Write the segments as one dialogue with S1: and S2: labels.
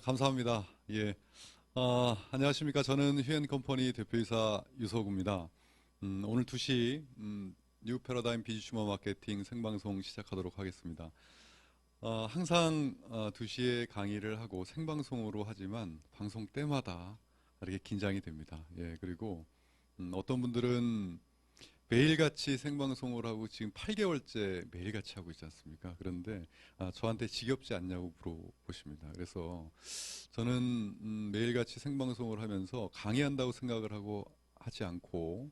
S1: 감사합니다. 예. 안녕하십니까. 저는 휴앤컴퍼니 대표이사 유석우입니다. 오늘 2시 뉴 패러다임 비즈슈머 마케팅 생방송 시작하도록 하겠습니다. 항상 2시에 강의를 하고 생방송으로 하지만 방송 때마다 이렇게 긴장이 됩니다. 예, 그리고 어떤 분들은 매일같이 생방송을 하고 지금 8개월째 매일같이 하고 있지 않습니까? 그런데 저한테 지겹지 않냐고 물어보십니다. 그래서 저는 매일같이 생방송을 하면서 강의한다고 생각을 하고 하지 않고,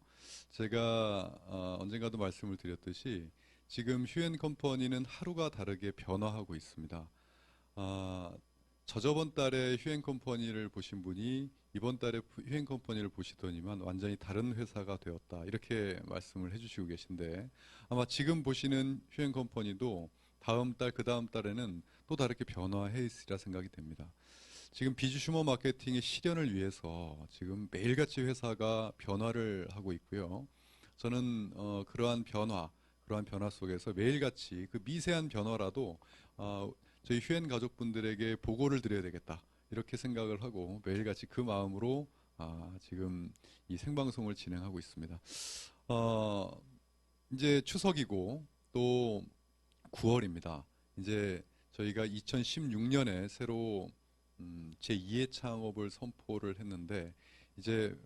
S1: 제가 언젠가도 말씀을 드렸듯이 지금 휴앤컴퍼니는 하루가 다르게 변화하고 있습니다. 저저번 달에 휴앤컴퍼니를 보신 분이 이번 달에 휴앤컴퍼니를 보시더니만 완전히 다른 회사가 되었다, 이렇게 말씀을 해주시고 계신데, 아마 지금 보시는 휴앤컴퍼니도 다음 달, 그 다음 달에는 또 다르게 변화해 있으리라 생각이 됩니다. 지금 비즈슈머 마케팅의 실현을 위해서 지금 매일같이 회사가 변화를 하고 있고요. 저는 그러한 변화 속에서 매일같이 그 미세한 변화라도 저희 휴엔 가족분들에게 보고를 드려야 되겠다, 이렇게 생각을 하고 매일같이 그 마음으로 지금 이 생방송을 진행하고 있습니다. 이제 추석이고 또 9월입니다. 이제 저희가 2016년에 새로 제2의 창업을 선포를 했는데, 이제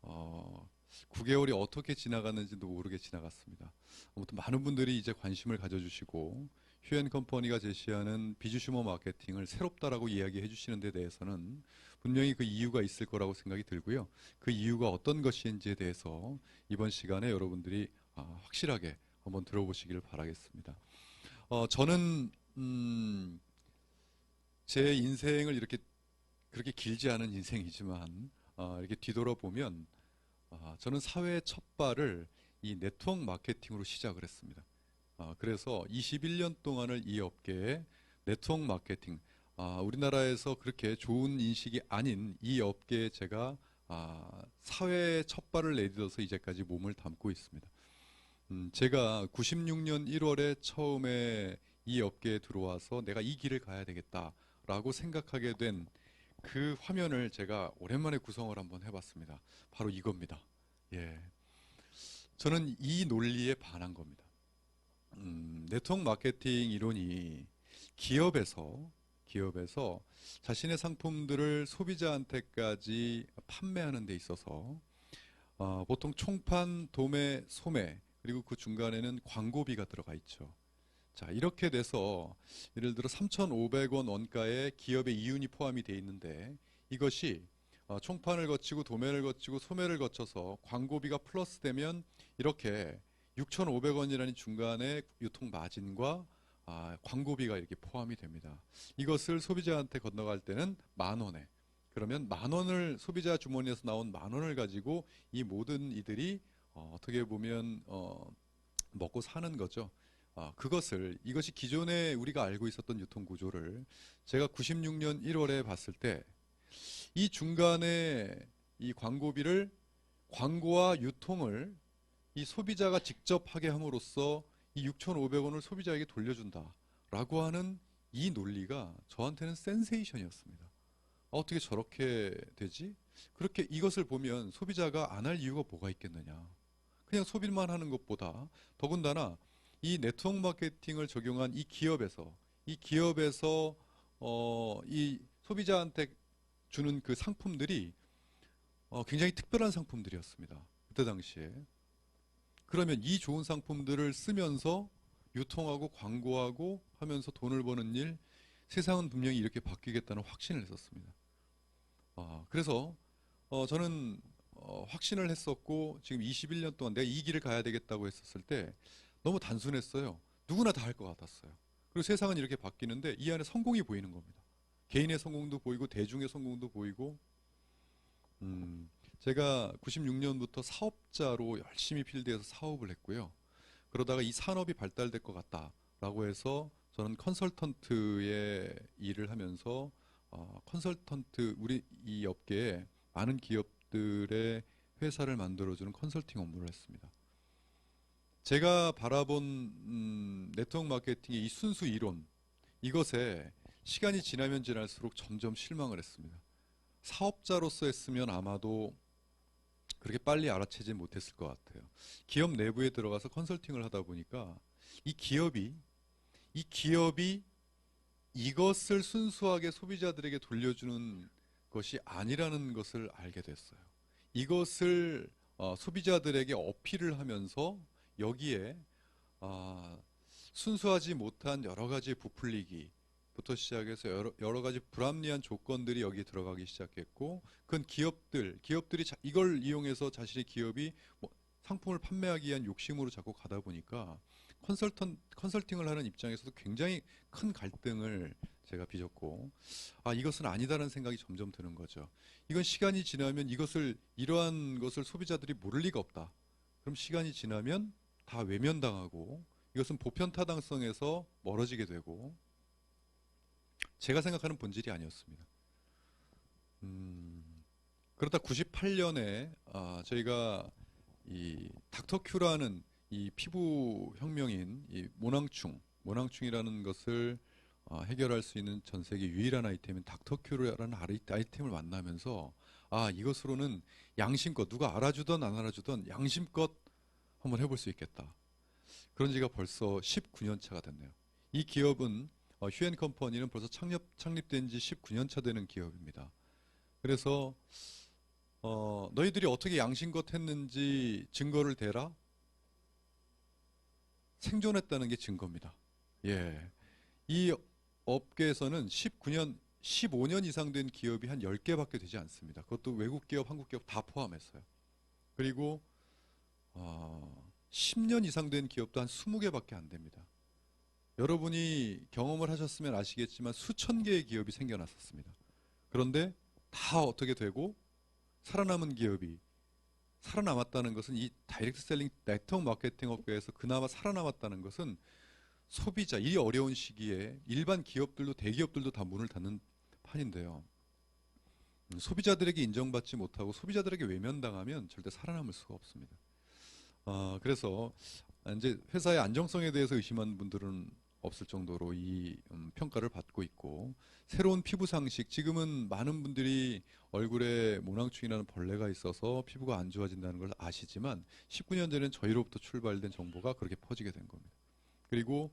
S1: 9개월이 어떻게 지나갔는지도 모르게 지나갔습니다. 아무튼 많은 분들이 이제 관심을 가져주시고 휴앤컴퍼니가 제시하는 비즈슈머 마케팅을 새롭다라고 이야기해 주시는 데 대해서는 분명히 그 이유가 있을 거라고 생각이 들고요. 그 이유가 어떤 것인지에 대해서 이번 시간에 여러분들이 확실하게 한번 들어보시기를 바라겠습니다. 저는 제 인생을 이렇게 그렇게 길지 않은 인생이지만 이렇게 뒤돌아보면 저는 사회의 첫 발을 이 네트워크 마케팅으로 시작을 했습니다. 그래서 21년 동안을 이 업계에 네트워크 마케팅, 우리나라에서 그렇게 좋은 인식이 아닌 이 업계에 제가 사회의 첫 발을 내딛어서 이제까지 몸을 담고 있습니다. 제가 96년 1월에 처음에 이 업계에 들어와서 내가 이 길을 가야 되겠다라고 생각하게 된 그 화면을 제가 오랜만에 구성을 한번 해봤습니다. 바로 이겁니다. 예, 저는 이 논리에 반한 겁니다. 네트워크 마케팅 이론이 기업에서 자신의 상품들을 소비자한테까지 판매하는 데 있어서 보통 총판, 도매, 소매, 그리고 그 중간에는 광고비가 들어가 있죠. 자, 이렇게 돼서 예를 들어 3,500원 원가의 기업의 이윤이 포함이 되어 있는데, 이것이 총판을 거치고 도매를 거치고 소매를 거쳐서 광고비가 플러스 되면 이렇게 6,500원이라는 중간에 유통 마진과 광고비가 이렇게 포함이 됩니다. 이것을 소비자한테 건너갈 때는 10,000원에, 그러면 10,000원을, 소비자 주머니에서 나온 10,000원을 가지고 이 모든 이들이 어떻게 보면 먹고 사는 거죠. 이것이 기존에 우리가 알고 있었던 유통 구조를 제가 96년 1월에 봤을 때, 이 중간에 이 광고비를, 광고와 유통을 이 소비자가 직접 하게 함으로써 이 6,500원을 소비자에게 돌려준다라고 하는 이 논리가 저한테는 센세이션이었습니다. 어떻게 저렇게 되지? 그렇게 이것을 보면 소비자가 안 할 이유가 뭐가 있겠느냐. 그냥 소비만 하는 것보다, 더군다나 이 네트워크 마케팅을 적용한 이 기업에서 이 소비자한테 주는 그 상품들이 굉장히 특별한 상품들이었습니다. 그때 당시에. 그러면 이 좋은 상품들을 쓰면서 유통하고 광고하고 하면서 돈을 버는 일, 세상은 분명히 이렇게 바뀌겠다는 확신을 했었습니다. 그래서 저는 확신을 했었고, 지금 21년 동안 내가 이 길을 가야 되겠다고 했었을 때 너무 단순했어요. 누구나 다 할 것 같았어요. 그리고 세상은 이렇게 바뀌는데 이 안에 성공이 보이는 겁니다. 개인의 성공도 보이고 대중의 성공도 보이고. 제가 96년부터 사업자로 열심히 필드에서 사업을 했고요. 그러다가 이 산업이 발달될 것 같다라고 해서 저는 컨설턴트의 일을 하면서 우리 이 업계에 많은 기업들의 회사를 만들어주는 컨설팅 업무를 했습니다. 제가 바라본 네트워크 마케팅의 이 순수 이론, 이것에 시간이 지나면 지날수록 점점 실망을 했습니다. 사업자로서 했으면 아마도 그렇게 빨리 알아채지 못했을 것 같아요. 기업 내부에 들어가서 컨설팅을 하다 보니까 이 기업이 이 기업이 이것을 순수하게 소비자들에게 돌려주는 것이 아니라는 것을 알게 됐어요. 이것을 소비자들에게 어필을 하면서 여기에 아, 순수하지 못한 여러 가지 부풀리기부터 시작해서 여러 가지 불합리한 조건들이 여기 들어가기 시작했고, 그건 기업들이 이걸 이용해서 자신의 기업이 뭐 상품을 판매하기 위한 욕심으로 자꾸 가다 보니까 컨설팅을 하는 입장에서도 굉장히 큰 갈등을 제가 빚었고, 이것은 아니다라는 생각이 점점 드는 거죠. 이건 시간이 지나면 이러한 것을 소비자들이 모를 리가 없다. 그럼 시간이 지나면 다 외면당하고 이것은 보편 타당성에서 멀어지게 되고, 제가 생각하는 본질이 아니었습니다. 그러다 98년에 저희가 이 닥터큐라는 이 피부 혁명인 이 모낭충이라는 것을 해결할 수 있는 전 세계 유일한 아이템인 닥터큐라는 아이템을 만나면서 이것으로는 양심껏 누가 알아주던 안 알아주던 양심껏 한번 해볼 수 있겠다. 그런 지가 벌써 19년 차가 됐네요. 이 기업은 휴엔 컴퍼니는 벌써 창립된 지 19년 차 되는 기업입니다. 그래서 너희들이 어떻게 양심껏 했는지 증거를 대라. 생존했다는 게 증거입니다. 예. 이 업계에서는 15년 이상 된 기업이 한 10개밖에 되지 않습니다. 그것도 외국 기업, 한국 기업 다 포함했어요. 그리고 10년 이상 된 기업도 한 20개밖에 안 됩니다. 여러분이 경험을 하셨으면 아시겠지만 수천 개의 기업이 생겨났었습니다. 그런데 다 어떻게 되고 살아남은 기업이 살아남았다는 것은 이 다이렉트 셀링 네트워크 마케팅 업계에서 그나마 살아남았다는 것은 소비자, 이 어려운 시기에 일반 기업들도 대기업들도 다 문을 닫는 판인데요. 소비자들에게 인정받지 못하고 소비자들에게 외면당하면 절대 살아남을 수가 없습니다. 그래서 이제 회사의 안정성에 대해서 의심하는 분들은 없을 정도로 이 평가를 받고 있고, 새로운 피부 상식, 지금은 많은 분들이 얼굴에 모낭충이라는 벌레가 있어서 피부가 안 좋아진다는 걸 아시지만 19년 전엔 저희로부터 출발된 정보가 그렇게 퍼지게 된 겁니다. 그리고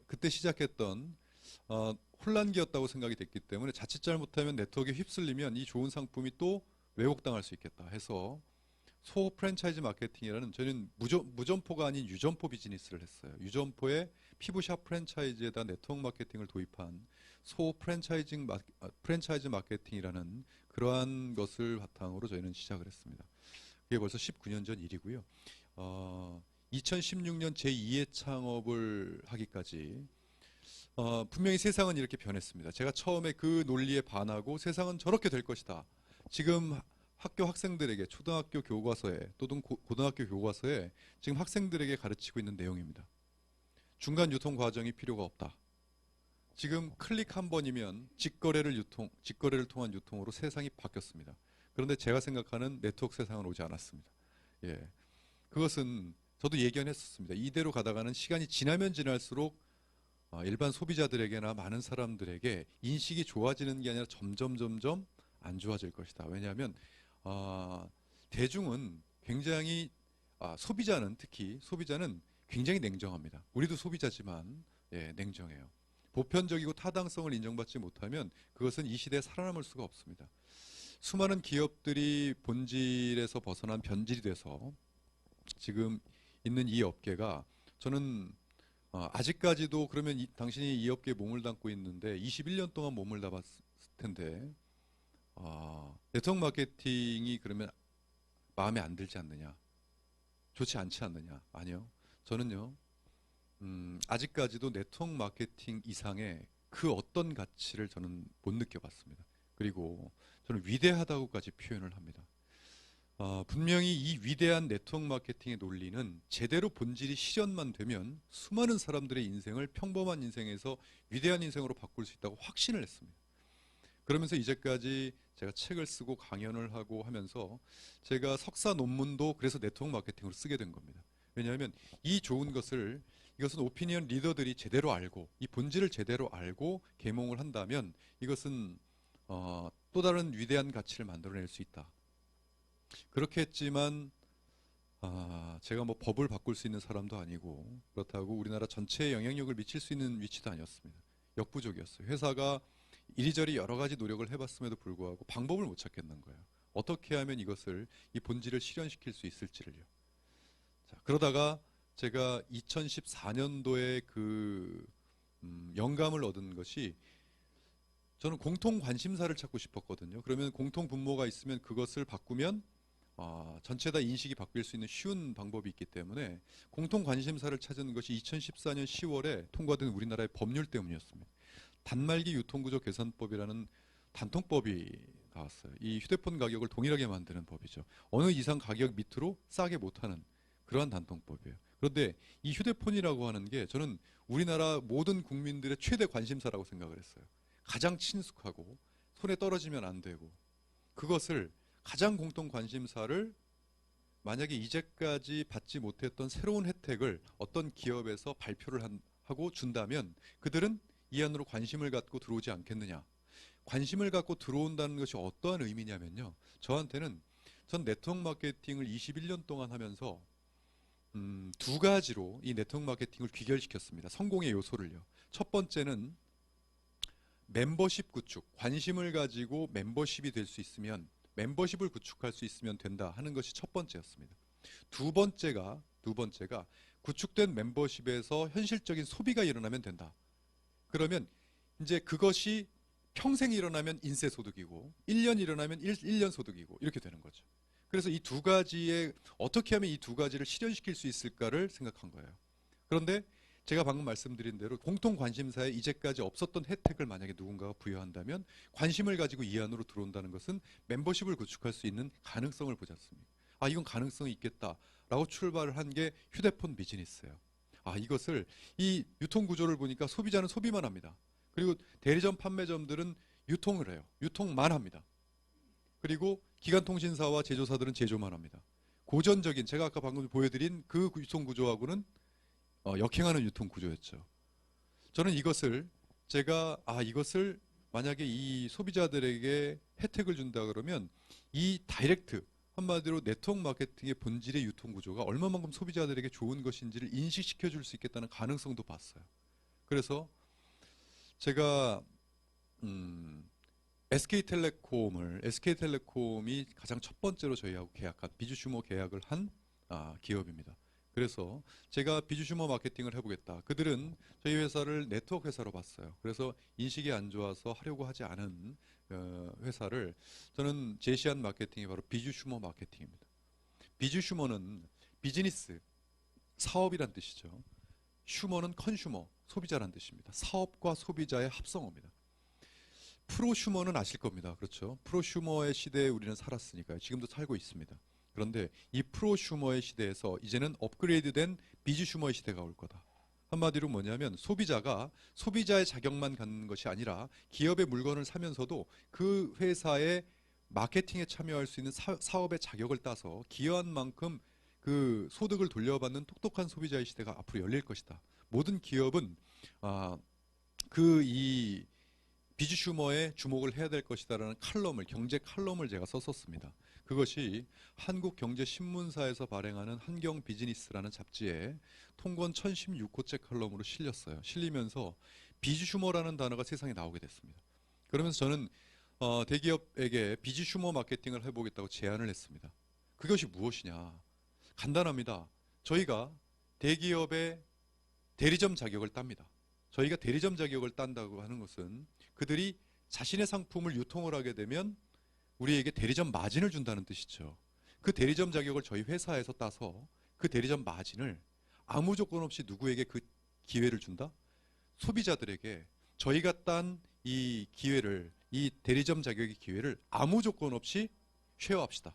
S1: 그때 시작했던 혼란기였다고 생각이 됐기 때문에 자칫 잘못하면 네트워크에 휩쓸리면 이 좋은 상품이 또 왜곡당할 수 있겠다 해서 소 프랜차이즈 마케팅이라는, 저는 무점포가 아닌 유점포 비즈니스를 했어요. 유점포에 피부샵 프랜차이즈에다 네트워크 마케팅을 도입한 소 프랜차이즈 마케팅이라는 그러한 것을 바탕으로 저희는 시작을 했습니다. 그게 벌써 19년 전 일이고요. 2016년 제2의 창업을 하기까지 분명히 세상은 이렇게 변했습니다. 제가 처음에 그 논리에 반하고 세상은 저렇게 될 것이다. 지금 학교 학생들에게 초등학교 교과서에 또는 고등학교 교과서에 지금 학생들에게 가르치고 있는 내용입니다. 중간 유통 과정이 필요가 없다. 지금 클릭 한 번이면 직거래를 통한 유통으로 세상이 바뀌었습니다. 그런데 제가 생각하는 네트워크 세상은 오지 않았습니다. 예. 그것은 저도 예견했었습니다. 이대로 가다가는 시간이 지나면 지날수록 일반 소비자들에게나 많은 사람들에게 인식이 좋아지는 게 아니라 점점 안 좋아질 것이다. 왜냐하면 대중은 굉장히 특히 소비자는 굉장히 냉정합니다. 우리도 소비자지만 냉정해요. 보편적이고 타당성을 인정받지 못하면 그것은 이 시대에 살아남을 수가 없습니다. 수많은 기업들이 본질에서 벗어난 변질이 돼서 지금 있는 이 업계가, 저는 아직까지도, 그러면 당신이 이 업계에 몸을 담고 있는데 21년 동안 몸을 담았을 텐데 네트워크 마케팅이 그러면 마음에 안 들지 않느냐, 좋지 않지 않느냐. 아니요. 저는요, 아직까지도 네트워크 마케팅 이상의 그 어떤 가치를 저는 못 느껴봤습니다. 그리고 저는 위대하다고까지 표현을 합니다. 분명히 이 위대한 네트워크 마케팅의 논리는 제대로 본질이 실현만 되면 수많은 사람들의 인생을 평범한 인생에서 위대한 인생으로 바꿀 수 있다고 확신을 했습니다. 그러면서 이제까지 제가 책을 쓰고 강연을 하고 하면서 제가 석사 논문도 그래서 네트워크 마케팅으로 쓰게 된 겁니다. 왜냐하면 이 좋은 것을 이것은 오피니언 리더들이 제대로 알고 이 본질을 제대로 알고 계몽을 한다면 이것은 또 다른 위대한 가치를 만들어낼 수 있다. 그렇게 했지만 제가 뭐 법을 바꿀 수 있는 사람도 아니고 그렇다고 우리나라 전체에 영향력을 미칠 수 있는 위치도 아니었습니다. 역부족이었어요. 회사가 이리저리 여러 가지 노력을 해봤음에도 불구하고 방법을 못 찾겠는 거예요. 어떻게 하면 이것을 이 본질을 실현시킬 수 있을지를요. 자, 그러다가 제가 2014년도에 그 영감을 얻은 것이 저는 공통 관심사를 찾고 싶었거든요. 그러면 공통 분모가 있으면 그것을 바꾸면 전체 다 인식이 바뀔 수 있는 쉬운 방법이 있기 때문에 공통 관심사를 찾은 것이 2014년 10월에 통과된 우리나라의 법률 때문이었습니다. 단말기 유통구조 개선법이라는 단통법이 나왔어요. 이 휴대폰 가격을 동일하게 만드는 법이죠. 어느 이상 가격 밑으로 싸게 못하는 그러한 단통법이에요. 그런데 이 휴대폰이라고 하는 게 저는 우리나라 모든 국민들의 최대 관심사라고 생각을 했어요. 가장 친숙하고 손에 떨어지면 안 되고 그것을 가장 공통 관심사를 만약에 이제까지 받지 못했던 새로운 혜택을 어떤 기업에서 발표를 하고 준다면 그들은 이 안으로 관심을 갖고 들어오지 않겠느냐. 관심을 갖고 들어온다는 것이 어떠한 의미냐면요. 저한테는 전 네트워크 마케팅을 21년 동안 하면서 두 가지로 이 네트워크 마케팅을 귀결시켰습니다. 성공의 요소를요. 첫 번째는 멤버십 구축, 관심을 가지고 멤버십이 될 수 있으면 멤버십을 구축할 수 있으면 된다 하는 것이 첫 번째였습니다. 두 번째가 구축된 멤버십에서 현실적인 소비가 일어나면 된다. 그러면 이제 그것이 평생 일어나면 인세 소득이고 1년 일어나면 1년 소득이고 이렇게 되는 거죠. 그래서 이 두 가지에 어떻게 하면 이 두 가지를 실현시킬 수 있을까를 생각한 거예요. 그런데 제가 방금 말씀드린 대로 공통 관심사에 이제까지 없었던 혜택을 만약에 누군가가 부여한다면 관심을 가지고 이 안으로 들어온다는 것은 멤버십을 구축할 수 있는 가능성을 보지 않습니까? 이건 가능성이 있겠다라고 출발을 한 게 휴대폰 비즈니스예요. 이것을 이 유통 구조를 보니까 소비자는 소비만 합니다. 그리고 대리점 판매점들은 유통을 해요. 유통만 합니다. 그리고 기간통신사와 제조사들은 제조만 합니다. 고전적인 제가 아까 방금 보여드린 그 유통 구조하고는 역행하는 유통 구조였죠. 저는 이것을 이것을 만약에 이 소비자들에게 혜택을 준다 그러면 이 다이렉트 한마디로 네트워크 마케팅의 본질의 유통 구조가 얼마만큼 소비자들에게 좋은 것인지를 인식시켜 줄 수 있겠다는 가능성도 봤어요. 그래서 제가 SK텔레콤이 가장 첫 번째로 저희하고 계약한 비주슈머 계약을 한 기업입니다. 그래서 제가 비주슈머 마케팅을 해보겠다. 그들은 저희 회사를 네트워크 회사로 봤어요. 그래서 인식이 안 좋아서 하려고 하지 않은 회사를 저는 제시한 마케팅이 바로 비주슈머 마케팅입니다. 비주슈머는 비즈니스, 사업이란 뜻이죠. 슈머는 컨슈머, 소비자란 뜻입니다. 사업과 소비자의 합성어입니다. 프로슈머는 아실 겁니다. 그렇죠? 프로슈머의 시대에 우리는 살았으니까요. 지금도 살고 있습니다. 그런데 이 프로슈머의 시대에서 이제는 업그레이드된 비즈슈머의 시대가 올 거다. 한마디로 뭐냐면 소비자가 소비자의 자격만 갖는 것이 아니라 기업의 물건을 사면서도 그 회사의 마케팅에 참여할 수 있는 사업의 자격을 따서 기여한 만큼 그 소득을 돌려받는 똑똑한 소비자의 시대가 앞으로 열릴 것이다. 모든 기업은 이 비주슈머에 주목을 해야 될 것이다라는 경제 칼럼을 제가 썼었습니다. 그것이 한국경제신문사에서 발행하는 한경비즈니스라는 잡지에 통권 1016호째 칼럼으로 실렸어요. 실리면서 비주슈머라는 단어가 세상에 나오게 됐습니다. 그러면서 저는 대기업에게 비주슈머 마케팅을 해보겠다고 제안을 했습니다. 그것이 무엇이냐? 간단합니다. 저희가 대기업의 대리점 자격을 땁니다. 저희가 대리점 자격을 딴다고 하는 것은 그들이 자신의 상품을 유통을 하게 되면 우리에게 대리점 마진을 준다는 뜻이죠. 그 대리점 자격을 저희 회사에서 따서 그 대리점 마진을 아무 조건 없이 누구에게 그 기회를 준다? 소비자들에게 저희가 딴 이 기회를, 이 대리점 자격의 기회를 아무 조건 없이 쉐어합시다.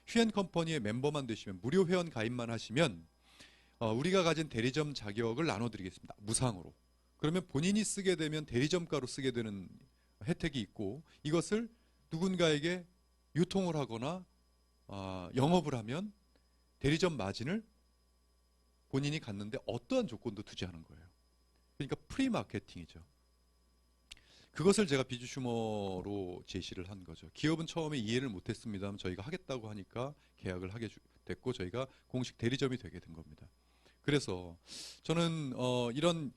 S1: 휴앤컴퍼니의 멤버만 되시면, 무료 회원 가입만 하시면 우리가 가진 대리점 자격을 나눠드리겠습니다. 무상으로. 그러면 본인이 쓰게 되면 대리점가로 쓰게 되는 혜택이 있고, 이것을 누군가에게 유통을 하거나 영업을 하면 대리점 마진을 본인이 갔는데 어떠한 조건도 두지 않은 거예요. 그러니까 프리마케팅이죠. 그것을 제가 비주슈머로 제시를 한 거죠. 기업은 처음에 이해를 못했습니다만 저희가 하겠다고 하니까 계약을 하게 됐고 저희가 공식 대리점이 되게 된 겁니다. 그래서 저는 이런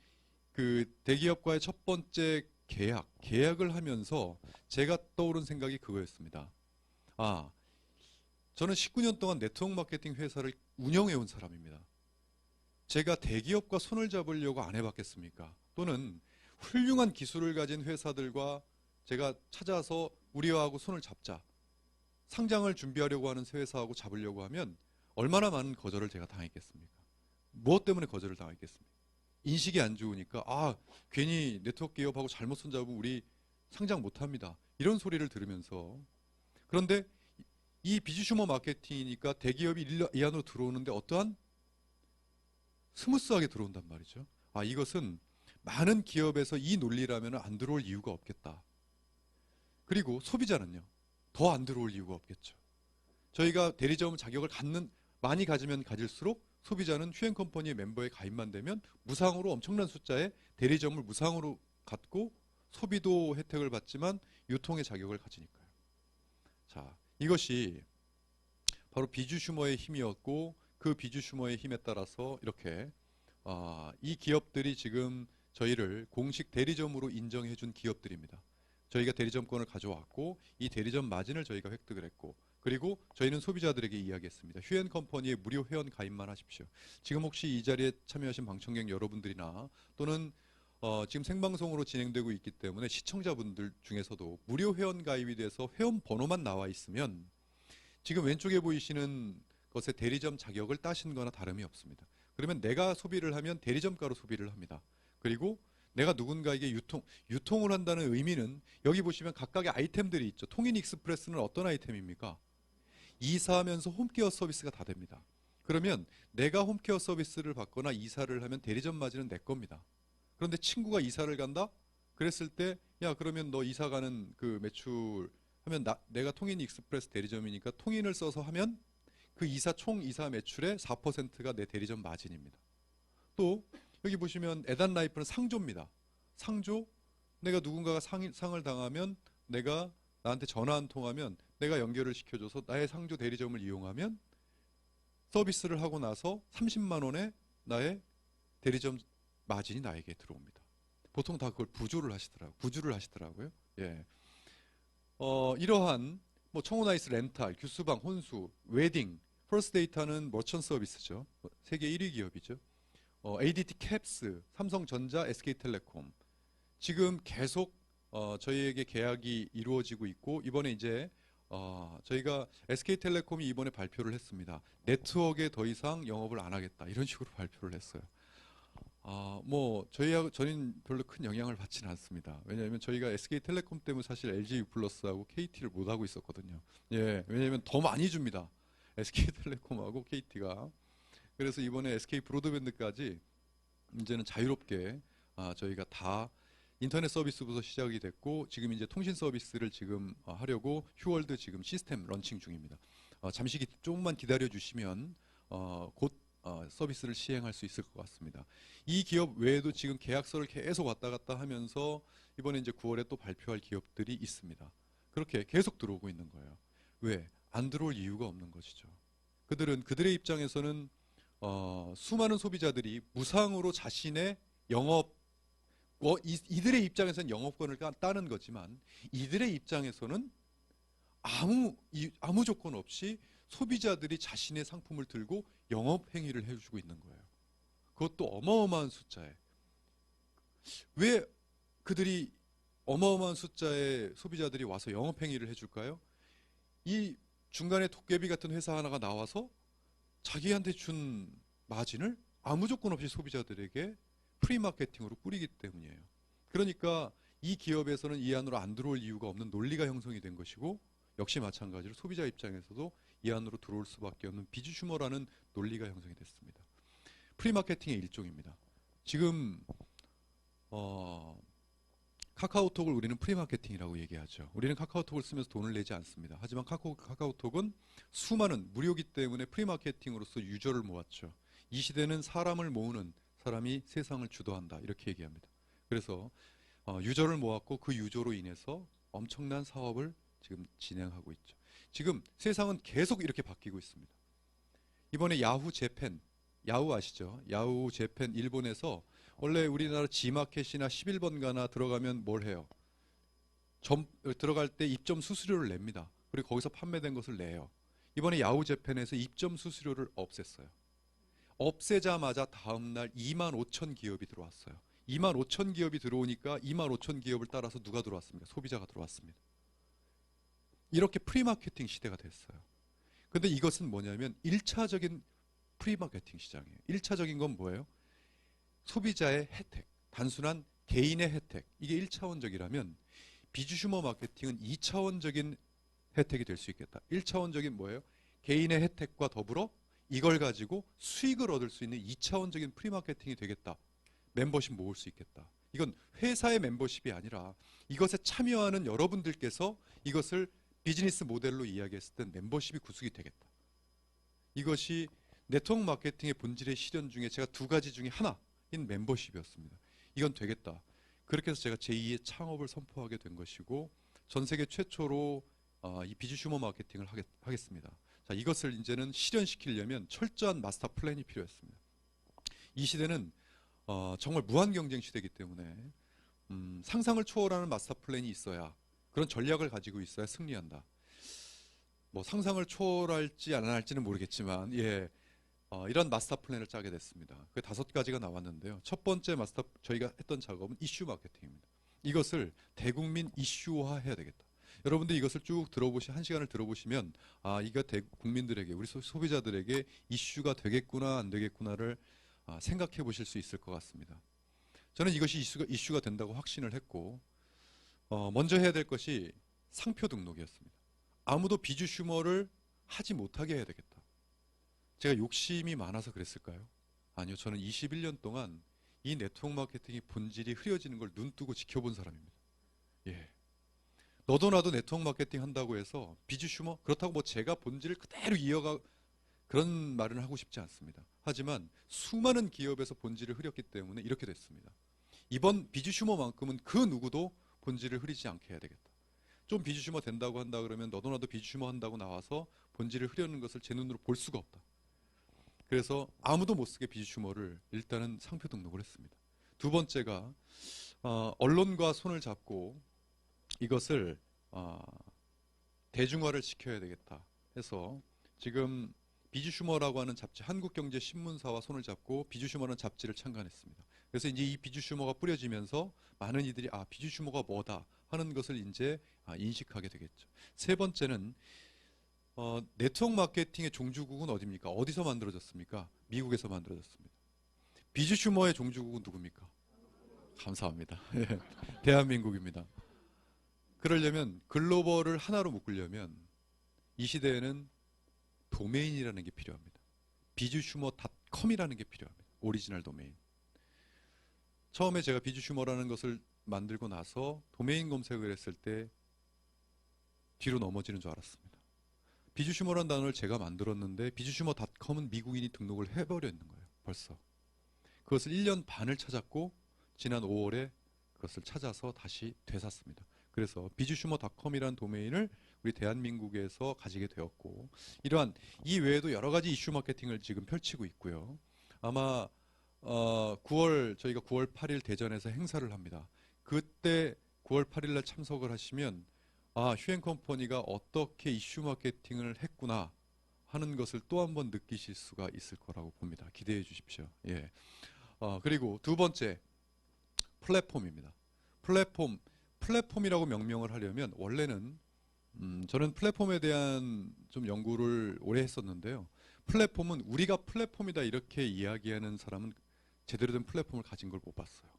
S1: 그 대기업과의 첫 번째 계약을 하면서 제가 떠오른 생각이 그거였습니다. 아, 저는 19년 동안 네트워크 마케팅 회사를 운영해 온 사람입니다. 제가 대기업과 손을 잡으려고 안 해봤겠습니까? 또는 훌륭한 기술을 가진 회사들과 제가 찾아서 우리하고 손을 잡자. 상장을 준비하려고 하는 회사하고 잡으려고 하면 얼마나 많은 거절을 제가 당했겠습니까? 무엇 때문에 거절을 당했겠습니까? 인식이 안 좋으니까 괜히 네트워크 기업하고 잘못 손잡으면 우리 상장 못합니다. 이런 소리를 들으면서 그런데 이 비즈슈머 마케팅이니까 대기업이 이 안으로 들어오는데 어떠한 스무스하게 들어온단 말이죠. 이것은 많은 기업에서 이 논리라면 안 들어올 이유가 없겠다. 그리고 소비자는요. 더 안 들어올 이유가 없겠죠. 저희가 대리점 자격을 많이 가지면 가질수록 소비자는 휴앤컴퍼니의 멤버에 가입만 되면 무상으로 엄청난 숫자의 대리점을 무상으로 갖고 소비도 혜택을 받지만 유통의 자격을 가지니까요. 자, 이것이 바로 비주슈머의 힘이었고 그 비주슈머의 힘에 따라서 이렇게 이 기업들이 지금 저희를 공식 대리점으로 인정해 준 기업들입니다. 저희가 대리점권을 가져왔고 이 대리점 마진을 저희가 획득을 했고 그리고 저희는 소비자들에게 이야기했습니다. 휴앤컴퍼니에 무료 회원 가입만 하십시오. 지금 혹시 이 자리에 참여하신 방청객 여러분들이나 또는 지금 생방송으로 진행되고 있기 때문에 시청자분들 중에서도 무료 회원 가입이 돼서 회원 번호만 나와 있으면 지금 왼쪽에 보이시는 것의 대리점 자격을 따신 거나 다름이 없습니다. 그러면 내가 소비를 하면 대리점가로 소비를 합니다. 그리고 내가 누군가에게 유통을 한다는 의미는 여기 보시면 각각의 아이템들이 있죠. 통인 익스프레스는 어떤 아이템입니까? 이사하면서 홈케어 서비스가 다 됩니다. 그러면 내가 홈케어 서비스를 받거나 이사를 하면 대리점 마진은 내 겁니다. 그런데 친구가 이사를 간다? 그랬을 때 야 그러면 너 이사 가는 그 매출 하면 내가 통인 익스프레스 대리점이니까 통인을 써서 하면 그 총 이사 매출의 4%가 내 대리점 마진입니다. 또 여기 보시면 에단 라이프는 상조입니다. 상조, 내가 누군가가 상을 당하면 내가 나한테 전화 한 통하면 내가 연결을 시켜줘서 나의 상조 대리점을 이용하면 서비스를 하고 나서 30만 원의 나의 대리점 마진이 나에게 들어옵니다. 보통 다 그걸 부주를 하시더라고요. 예. 이러한 뭐 청호나이스 렌탈, 규스방, 혼수, 웨딩, 퍼스트데이터는 머천 서비스죠. 세계 1위 기업이죠. ADT 캡스, 삼성전자, SK텔레콤 지금 계속 저희에게 계약이 이루어지고 있고 이번에 이제 저희가 SK텔레콤이 이번에 발표를 했습니다. 네트워크에 더 이상 영업을 안 하겠다 이런 식으로 발표를 했어요. 뭐 저희는 별로 큰 영향을 받지는 않습니다. 왜냐하면 저희가 SK텔레콤 때문에 사실 LG U+하고 KT를 못 하고 있었거든요. 예, 왜냐하면 더 많이 줍니다. SK텔레콤하고 KT가. 그래서 이번에 SK 브로드밴드까지 이제는 자유롭게 저희가 다 인터넷 서비스부터 시작이 됐고 지금 이제 통신 서비스를 지금 하려고 휴월드 지금 시스템 런칭 중입니다. 잠시 조금만 기다려 주시면 곧 서비스를 시행할 수 있을 것 같습니다. 이 기업 외에도 지금 계약서를 계속 왔다 갔다 하면서 이번에 이제 9월에 또 발표할 기업들이 있습니다. 그렇게 계속 들어오고 있는 거예요. 왜? 안 들어올 이유가 없는 것이죠. 그들의 입장에서는 수많은 소비자들이 무상으로 자신의 이들의 입장에서는 영업권을 따는 거지만 이들의 입장에서는 아무 조건 없이 소비자들이 자신의 상품을 들고 영업 행위를 해주고 있는 거예요. 그것도 어마어마한 숫자에. 왜 그들이 어마어마한 숫자의 소비자들이 와서 영업 행위를 해줄까요? 이 중간에 도깨비 같은 회사 하나가 나와서 자기한테 준 마진을 아무 조건 없이 소비자들에게 프리마케팅으로 뿌리기 때문이에요. 그러니까 이 기업에서는 이 안으로 안 들어올 이유가 없는 논리가 형성이 된 것이고 역시 마찬가지로 소비자 입장에서도 이 안으로 들어올 수밖에 없는 비즈슈머라는 논리가 형성이 됐습니다. 프리마케팅의 일종입니다. 지금 카카오톡을 우리는 프리마케팅이라고 얘기하죠. 우리는 카카오톡을 쓰면서 돈을 내지 않습니다. 하지만 카카오톡은 수많은 무료기 때문에 프리마케팅으로서 유저를 모았죠. 이 시대는 사람을 모으는 사람이 세상을 주도한다. 이렇게 얘기합니다. 그래서 유저를 모았고 그 유저로 인해서 엄청난 사업을 지금 진행하고 있죠. 지금 세상은 계속 이렇게 바뀌고 있습니다. 이번에 야후 재팬, 야후 아시죠? 야후 재팬 일본에서 원래 우리나라 G마켓이나 11번가나 들어가면 뭘 해요? 들어갈 때 입점 수수료를 냅니다. 그리고 거기서 판매된 것을 내요. 이번에 야후 재팬에서 입점 수수료를 없앴어요. 없애자마자 다음날 2만 5천 기업이 들어왔어요. 2만 5천 기업이 들어오니까 2만 5천 기업을 따라서 누가 들어왔습니까? 소비자가 들어왔습니다. 이렇게 프리마케팅 시대가 됐어요. 근데 이것은 뭐냐면 1차적인 프리마케팅 시장이에요. 1차적인 건 뭐예요? 소비자의 혜택, 단순한 개인의 혜택. 이게 1차원적이라면 비주슈머 마케팅은 2차원적인 혜택이 될 수 있겠다. 1차원적인 뭐예요? 개인의 혜택과 더불어 이걸 가지고 수익을 얻을 수 있는 2차원적인 프리마케팅이 되겠다. 멤버십 모을 수 있겠다. 이건 회사의 멤버십이 아니라 이것에 참여하는 여러분들께서 이것을 비즈니스 모델로 이야기했을 때 멤버십이 구축이 되겠다. 이것이 네트워크 마케팅의 본질의 실현 중에 제가 두 가지 중에 하나인 멤버십이었습니다. 이건 되겠다. 그렇게 해서 제가 제2의 창업을 선포하게 된 것이고 전 세계 최초로 이 비즈슈머 마케팅을 하겠습니다. 자, 이것을 이제는 실현시키려면 철저한 마스터 플랜이 필요했습니다. 이 시대는 정말 무한 경쟁 시대이기 때문에 상상을 초월하는 마스터 플랜이 있어야 그런 전략을 가지고 있어야 승리한다. 뭐 상상을 초월할지 안 할지는 모르겠지만 이런 마스터 플랜을 짜게 됐습니다. 그 5가지가 나왔는데요. 첫 번째 저희가 했던 작업은 이슈 마케팅입니다. 이것을 대국민 이슈화 해야 되겠다. 여러분들 이것을 쭉 한 시간을 들어보시면 이거 국민들에게 우리 소비자들에게 이슈가 되겠구나 안 되겠구나를 생각해 보실 수 있을 것 같습니다. 저는 이것이 이슈가 된다고 확신을 했고 먼저 해야 될 것이 상표 등록이었습니다. 아무도 비주슈머를 하지 못하게 해야 되겠다. 제가 욕심이 많아서 그랬을까요? 아니요. 저는 21년 동안 이 네트워크 마케팅의 본질이 흐려지는 걸 눈뜨고 지켜본 사람입니다. 예. 너도 나도 네트워크 마케팅 한다고 해서 비주슈머 그렇다고 뭐 제가 본질을 그대로 그런 말은 하고 싶지 않습니다. 하지만 수많은 기업에서 본질을 흐렸기 때문에 이렇게 됐습니다. 이번 비주슈머만큼은 그 누구도 본질을 흐리지 않게 해야 되겠다. 좀 비주슈머 된다고 한다 그러면 너도 나도 비주슈머 한다고 나와서 본질을 흐려는 것을 제 눈으로 볼 수가 없다. 그래서 아무도 못 쓰게 비주슈머를 일단은 상표 등록을 했습니다. 두 번째가 언론과 손을 잡고 이것을 대중화를 시켜야 되겠다 해서 지금 비주슈머라고 하는 잡지 한국경제신문사와 손을 잡고 비주슈머라는 잡지를 창간했습니다. 그래서 이제 이 비주슈머가 뿌려지면서 많은 이들이 비주슈머가 뭐다 하는 것을 이제 인식하게 되겠죠. 세 번째는 네트워크 마케팅의 종주국은 어디입니까? 어디서 만들어졌습니까? 미국에서 만들어졌습니다. 비주슈머의 종주국은 누굽니까? 감사합니다. 대한민국입니다. 그러려면 글로벌을 하나로 묶으려면 이 시대에는 도메인이라는 게 필요합니다. 비주슈머닷컴이라는 게 필요합니다. 오리지널 도메인. 처음에 제가 비주슈머라는 것을 만들고 나서 도메인 검색을 했을 때 뒤로 넘어지는 줄 알았습니다. 비주슈머라는 단어를 제가 만들었는데 비주슈머닷컴은 미국인이 등록을 해버려 있는 거예요. 벌써. 그것을 1년 반을 찾았고 지난 5월에 그것을 찾아서 다시 되샀습니다. 그래서 비주슈머닷컴이라는 도메인을 우리 대한민국에서 가지게 되었고 이러한 이 외에도 여러 가지 이슈 마케팅을 지금 펼치고 있고요. 아마 저희가 9월 8일 대전에서 행사를 합니다. 그때 9월 8일 날 참석을 하시면 휴앤컴퍼니가 어떻게 이슈 마케팅을 했구나 하는 것을 또 한 번 느끼실 수가 있을 거라고 봅니다. 기대해 주십시오. 예. 그리고 두 번째 플랫폼입니다. 플랫폼이라고 명명을 하려면 원래는 저는 플랫폼에 대한 좀 연구를 오래 했었는데요. 플랫폼은 우리가 플랫폼이다 이렇게 이야기하는 사람은 제대로 된 플랫폼을 가진 걸 못 봤어요.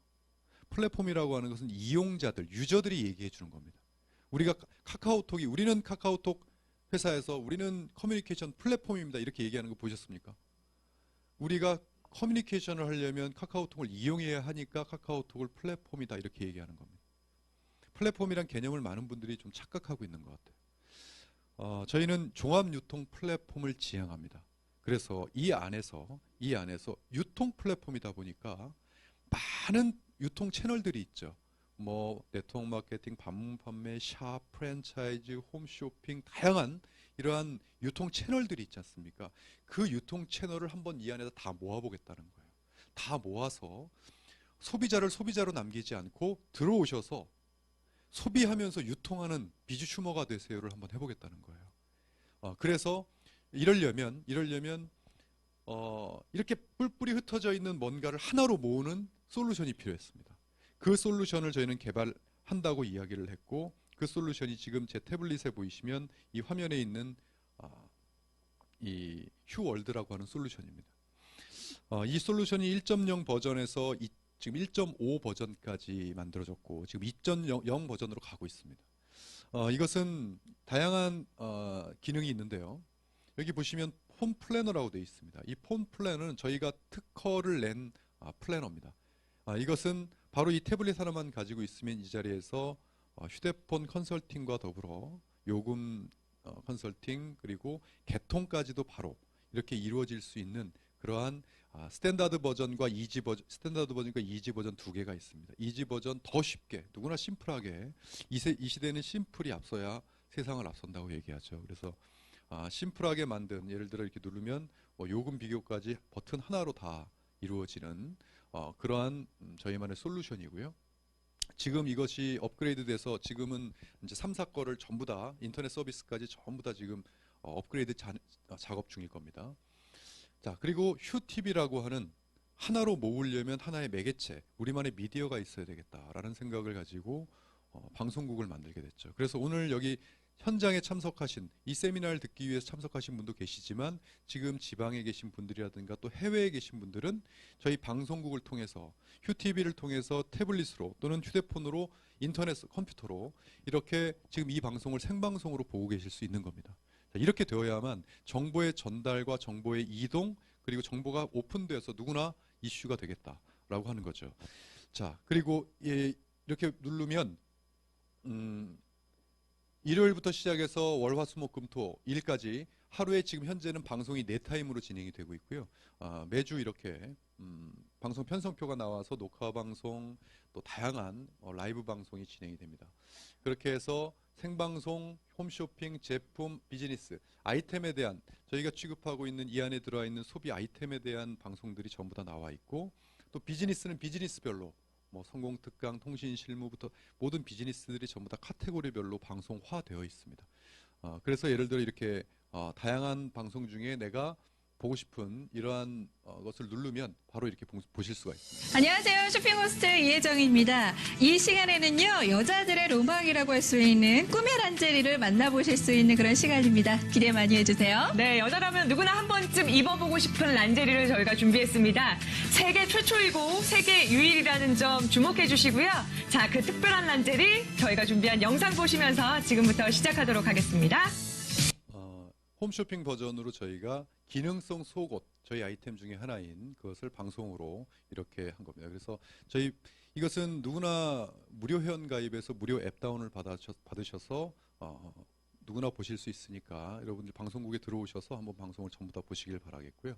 S1: 플랫폼이라고 하는 것은 이용자들, 유저들이 얘기해 주는 겁니다. 우리는 카카오톡 회사에서 우리는 커뮤니케이션 플랫폼입니다. 이렇게 얘기하는 거 보셨습니까? 우리가 커뮤니케이션을 하려면 카카오톡을 이용해야 하니까 카카오톡을 플랫폼이다 이렇게 얘기하는 겁니다. 플랫폼이란 개념을 많은 분들이 좀 착각하고 있는 것 같아요. 저희는 종합유통 플랫폼을 지향합니다. 그래서 이 안에서 유통 플랫폼이다 보니까 많은 유통 채널들이 있죠. 뭐 네트워크 마케팅, 방문 판매, 샵, 프랜차이즈, 홈쇼핑, 다양한 이러한 유통 채널들이 있지 않습니까? 그 유통 채널을 한번 이 안에다 다 모아보겠다는 거예요. 다 모아서 소비자를 소비자로 남기지 않고 들어오셔서 소비하면서 유통하는 비주슈머가 되세요를 한번 해보겠다는 거예요. 그래서 이러려면 이렇게 뿔뿔이 흩어져 있는 뭔가를 하나로 모으는 솔루션이 필요했습니다. 그 솔루션을 저희는 개발한다고 이야기를 했고, 그 솔루션이 지금 제 태블릿에 보이시면 이 화면에 있는 이 휴월드라고 하는 솔루션입니다. 이 솔루션이 1.0 버전에서 지금 1.5 버전까지 만들어졌고 지금 2.0 버전으로 가고 있습니다. 이것은 다양한 기능이 있는데요. 여기 보시면 폰 플래너라고 되어 있습니다. 이 폰 플래너는 저희가 특허를 낸 플래너입니다. 이것은 바로 이 태블릿 하나만 가지고 있으면 이 자리에서 휴대폰 컨설팅과 더불어 요금 컨설팅 그리고 개통까지도 바로 이렇게 이루어질 수 있는 그러한 스탠다드 버전과 이지 버전 두 개가 있습니다. 이지 버전 더 쉽게 누구나 심플하게 이 시대는 심플이 앞서야 세상을 앞선다고 얘기하죠. 그래서 심플하게 만든 예를 들어 이렇게 누르면 요금 비교까지 버튼 하나로 다 이루어지는 그러한 저희만의 솔루션이고요. 지금 이것이 업그레이드돼서 지금은 이제 3사 거를 전부 다 인터넷 서비스까지 전부 다 지금 업그레이드 작업 중일 겁니다. 자, 그리고 휴TV라고 하는 하나로 모으려면 하나의 매개체, 우리만의 미디어가 있어야 되겠다라는 생각을 가지고 방송국을 만들게 됐죠. 그래서 오늘 여기 현장에 참석하신 이 세미나를 듣기 위해서 참석하신 분도 계시지만 지금 지방에 계신 분들이라든가 또 해외에 계신 분들은 저희 방송국을 통해서 휴TV를 통해서 태블릿으로 또는 휴대폰으로 인터넷 컴퓨터로 이렇게 지금 이 방송을 생방송으로 보고 계실 수 있는 겁니다. 자, 이렇게 되어야만 정보의 전달과 정보의 이동 그리고 정보가 오픈돼서 누구나 이슈가 되겠다라고 하는 거죠. 자, 그리고 이렇게 누르면 일요일부터 시작해서 월, 화, 수, 목, 금, 토 일까지 하루에 지금 현재는 방송이 4타임으로 진행이 되고 있고요. 매주 이렇게 방송 편성표가 나와서 녹화 방송 또 다양한 라이브 방송이 진행이 됩니다. 그렇게 해서 생방송, 홈쇼핑, 제품, 비즈니스, 아이템에 대한 저희가 취급하고 있는 이 안에 들어와 있는 소비 아이템에 대한 방송들이 전부 다 나와 있고 또 비즈니스는 비즈니스별로 뭐 성공 특강, 통신 실무부터 모든 비즈니스들이 전부 다 카테고리별로 방송화되어 있습니다. 그래서 예를 들어 이렇게 다양한 방송 중에 내가 보고 싶은 이러한 것을 누르면 바로 이렇게 보실 수가 있습니다.
S2: 안녕하세요. 쇼핑 호스트 이혜정입니다. 이 시간에는요, 여자들의 로망이라고 할 수 있는 꿈의 란제리를 만나보실 수 있는 그런 시간입니다. 기대 많이 해주세요.
S3: 네, 여자라면 누구나 한 번쯤 입어보고 싶은 란제리를 저희가 준비했습니다. 세계 최초이고 세계 유일이라는 점 주목해 주시고요. 자, 그 특별한 란제리 저희가 준비한 영상 보시면서 지금부터 시작하도록 하겠습니다.
S1: 홈쇼핑 버전으로 저희가 기능성 속옷 저희 아이템 중에 하나인 그것을 방송으로 이렇게 한 겁니다. 그래서 이것은 누구나 무료 회원 가입해서 무료 앱 다운을 받으셔서 누구나 보실 수 있으니까 여러분들 방송국에 들어오셔서 한번 방송을 전부 다 보시길 바라겠고요.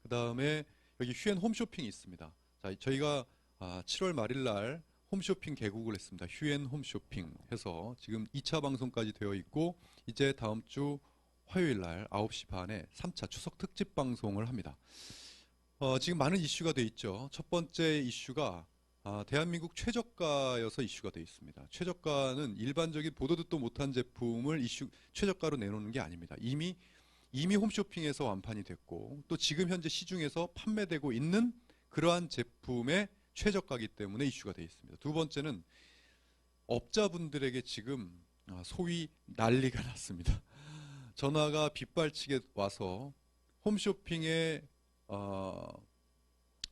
S1: 그 다음에 여기 휴엔 홈쇼핑이 있습니다. 자, 저희가 7월 말일 날 홈쇼핑 개국을 했습니다. 휴엔 홈쇼핑 해서 지금 2차 방송까지 되어 있고 이제 다음 주 화요일 날 9시 반에 3차 추석 특집 방송을 합니다. 지금 많은 이슈가 돼 있죠. 첫 번째 이슈가 대한민국 최저가여서 이슈가 돼 있습니다. 최저가는 일반적인 보도 듣도 못한 제품을 최저가로 내놓는 게 아닙니다. 이미 홈쇼핑에서 완판이 됐고 또 지금 현재 시중에서 판매되고 있는 그러한 제품의 최저가이기 때문에 이슈가 돼 있습니다. 두 번째는 업자분들에게 지금 소위 난리가 났습니다. 전화가 빗발치게 와서 홈쇼핑에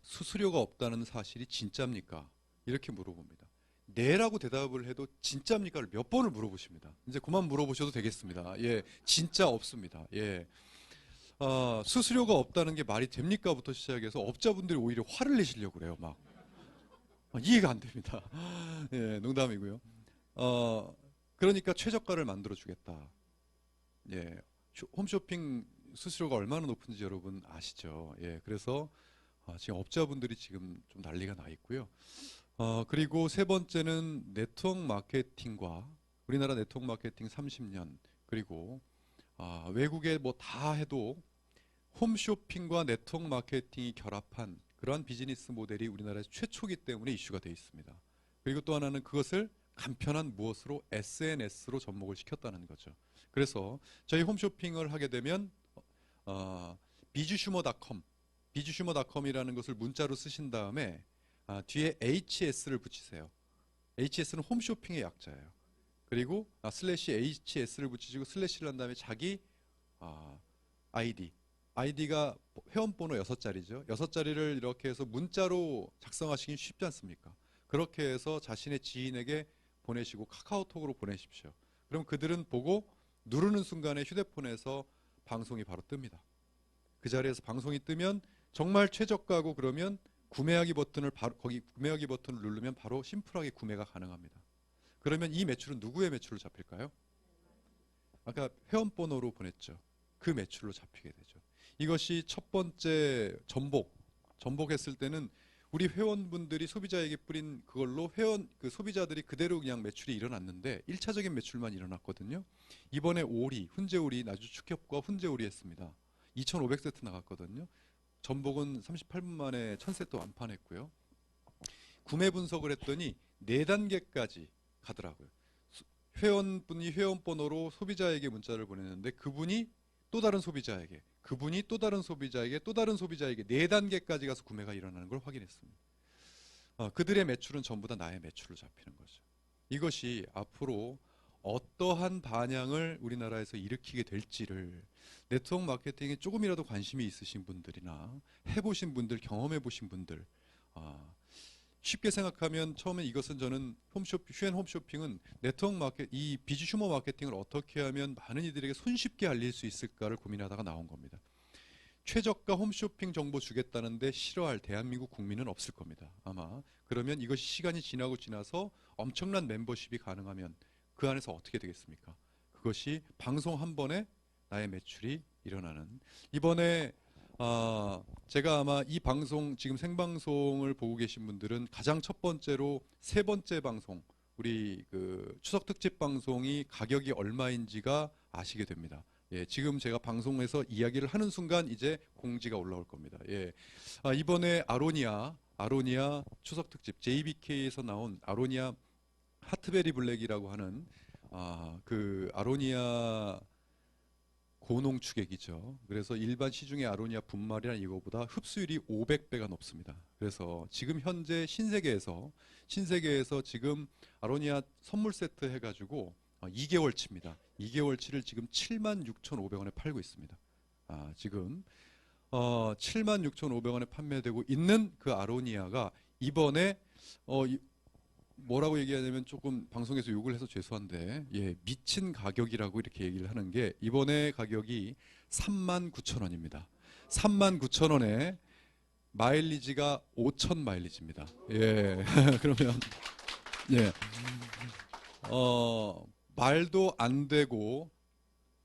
S1: 수수료가 없다는 사실이 진짜입니까? 이렇게 물어봅니다. 네라고 대답을 해도 진짜입니까를 몇 번을 물어보십니다. 이제 그만 물어보셔도 되겠습니다. 예, 진짜 없습니다. 예, 수수료가 없다는 게 말이 됩니까?부터 시작해서 업자분들이 오히려 화를 내시려고 그래요. 막 이해가 안 됩니다. 예, 농담이고요. 그러니까 최저가를 만들어 주겠다. 예, 홈쇼핑 수수료가 얼마나 높은지 여러분 아시죠? 예, 그래서 지금 업자분들이 지금 좀 난리가 나 있고요. 그리고 세 번째는 네트워크 마케팅과 우리나라 네트워크 마케팅 30년 그리고 외국에 뭐 다 해도 홈쇼핑과 네트워크 마케팅이 결합한 그러한 비즈니스 모델이 우리나라에서 최초이기 때문에 이슈가 되어 있습니다. 그리고 또 하나는 그것을 간편한 무엇으로 SNS로 접목을 시켰다는 거죠. 그래서 저희 홈쇼핑을 하게 되면 비주슈머닷컴이라는 것을 문자로 쓰신 다음에 뒤에 HS를 붙이세요. HS는 홈쇼핑의 약자예요. 그리고 슬래시 HS를 붙이시고 슬래시를 한 다음에 자기 아이디가 회원번호 6자리죠. 6자리를 이렇게 해서 문자로 작성하시긴 쉽지 않습니까? 그렇게 해서 자신의 지인에게 보내시고 카카오톡으로 보내십시오. 그럼 그들은 보고 누르는 순간에 휴대폰에서 방송이 바로 뜹니다. 그 자리에서 방송이 뜨면 정말 최저가고 그러면 구매하기 버튼을 누르면 바로 심플하게 구매가 가능합니다. 그러면 이 매출은 누구의 매출로 잡힐까요? 아까 회원번호로 보냈죠. 그 매출로 잡히게 되죠. 이것이 첫 번째 전복했을 때는 우리 회원분들이 소비자에게 뿌린 그걸로 소비자들이 그대로 그냥 매출이 일어났는데 1차적인 매출만 일어났거든요. 이번에 훈제오리 나주 축협과 훈제오리 했습니다. 2,500세트 나갔거든요. 전복은 38분 만에 1,000세트 완판했고요. 구매 분석을 했더니 4단계까지 가더라고요. 회원분이 회원번호로 소비자에게 문자를 보냈는데 그분이 또 다른 소비자에게, 그분이 또 다른 소비자에게, 또 다른 소비자에게 4단계까지 가서 구매가 일어나는 걸 확인했습니다. 그들의 매출은 전부 다 나의 매출로 잡히는 거죠. 이것이 앞으로 어떠한 반향을 우리나라에서 일으키게 될지를 네트워크 마케팅에 조금이라도 관심이 있으신 분들이나 해보신 분들, 경험해보신 분들 쉽게 생각하면 처음에 이것은 저는 휴엔 홈쇼핑은 이 비주슈머 마케팅을 어떻게 하면 많은 이들에게 손쉽게 알릴 수 있을까를 고민하다가 나온 겁니다. 최저가 홈쇼핑 정보 주겠다는데 싫어할 대한민국 국민은 없을 겁니다. 아마 그러면 이것이 시간이 지나서 엄청난 멤버십이 가능하면 그 안에서 어떻게 되겠습니까? 그것이 방송 한 번에 나의 매출이 일어나는 이번에 제가 아마 이 방송 지금 생방송을 보고 계신 분들은 가장 첫 번째로 세 번째 방송 우리 그 추석 특집 방송이 가격이 얼마인지가 아시게 됩니다. 예, 지금 제가 방송에서 이야기를 하는 순간 이제 공지가 올라올 겁니다. 예, 이번에 아로니아 추석 특집 JBK에서 나온 아로니아 하트베리 블랙이라고 하는 그 아로니아 고농 추객이죠. 그래서 일반 시중의 아로니아 분말이란 이거보다 흡수율이 500배가 높습니다. 그래서 지금 현재 신세계에서 지금 아로니아 선물 세트 해가지고 2개월치입니다. 2개월치를 지금 76,500원에 팔고 있습니다. 지금 76,500원에 판매되고 있는 그 아로니아가 이번에 뭐라고 얘기하냐면 조금 방송에서 욕을 해서 죄송한데 미친 가격이라고 이렇게 얘기를 하는 게 이번에 가격이 39,000원입니다. 39,000원에 마일리지가 5,000 마일리지입니다. 예. 그러면 말도 안 되고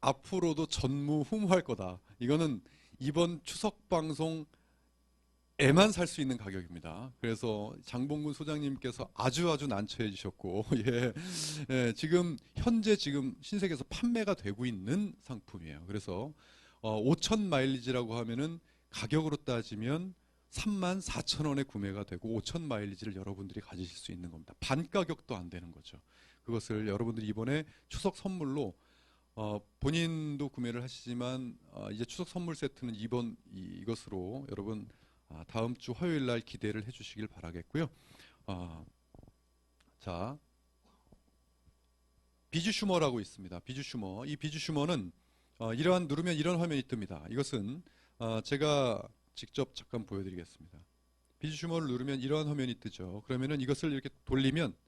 S1: 앞으로도 전무후무할 거다. 이거는 이번 추석 방송 에만 살 수 있는 가격입니다. 그래서 장봉근 소장님께서 아주 난처해 주셨고 지금 현재 신세계에서 판매가 되고 있는 상품이에요. 그래서 5,000 마일리지라고 하면은 가격으로 따지면 34,000원에 구매가 되고 5,000 마일리지를 여러분들이 가지실 수 있는 겁니다. 반 가격도 안 되는 거죠. 그것을 여러분들이 이번에 추석 선물로 본인도 구매를 하시지만 이제 추석 선물 세트는 이것으로 여러분 다음 주 화요일 날 기대를 해주시길 바라겠고요. 자, 비주슈머라고 있습니다. 비주슈머. 이 비주슈머는 누르면 이런 화면이 뜹니다. 이것은 제가 직접 잠깐 보여드리겠습니다. 비주슈머를 누르면 이런 화면이 뜨죠. 그러면은 이것을 이렇게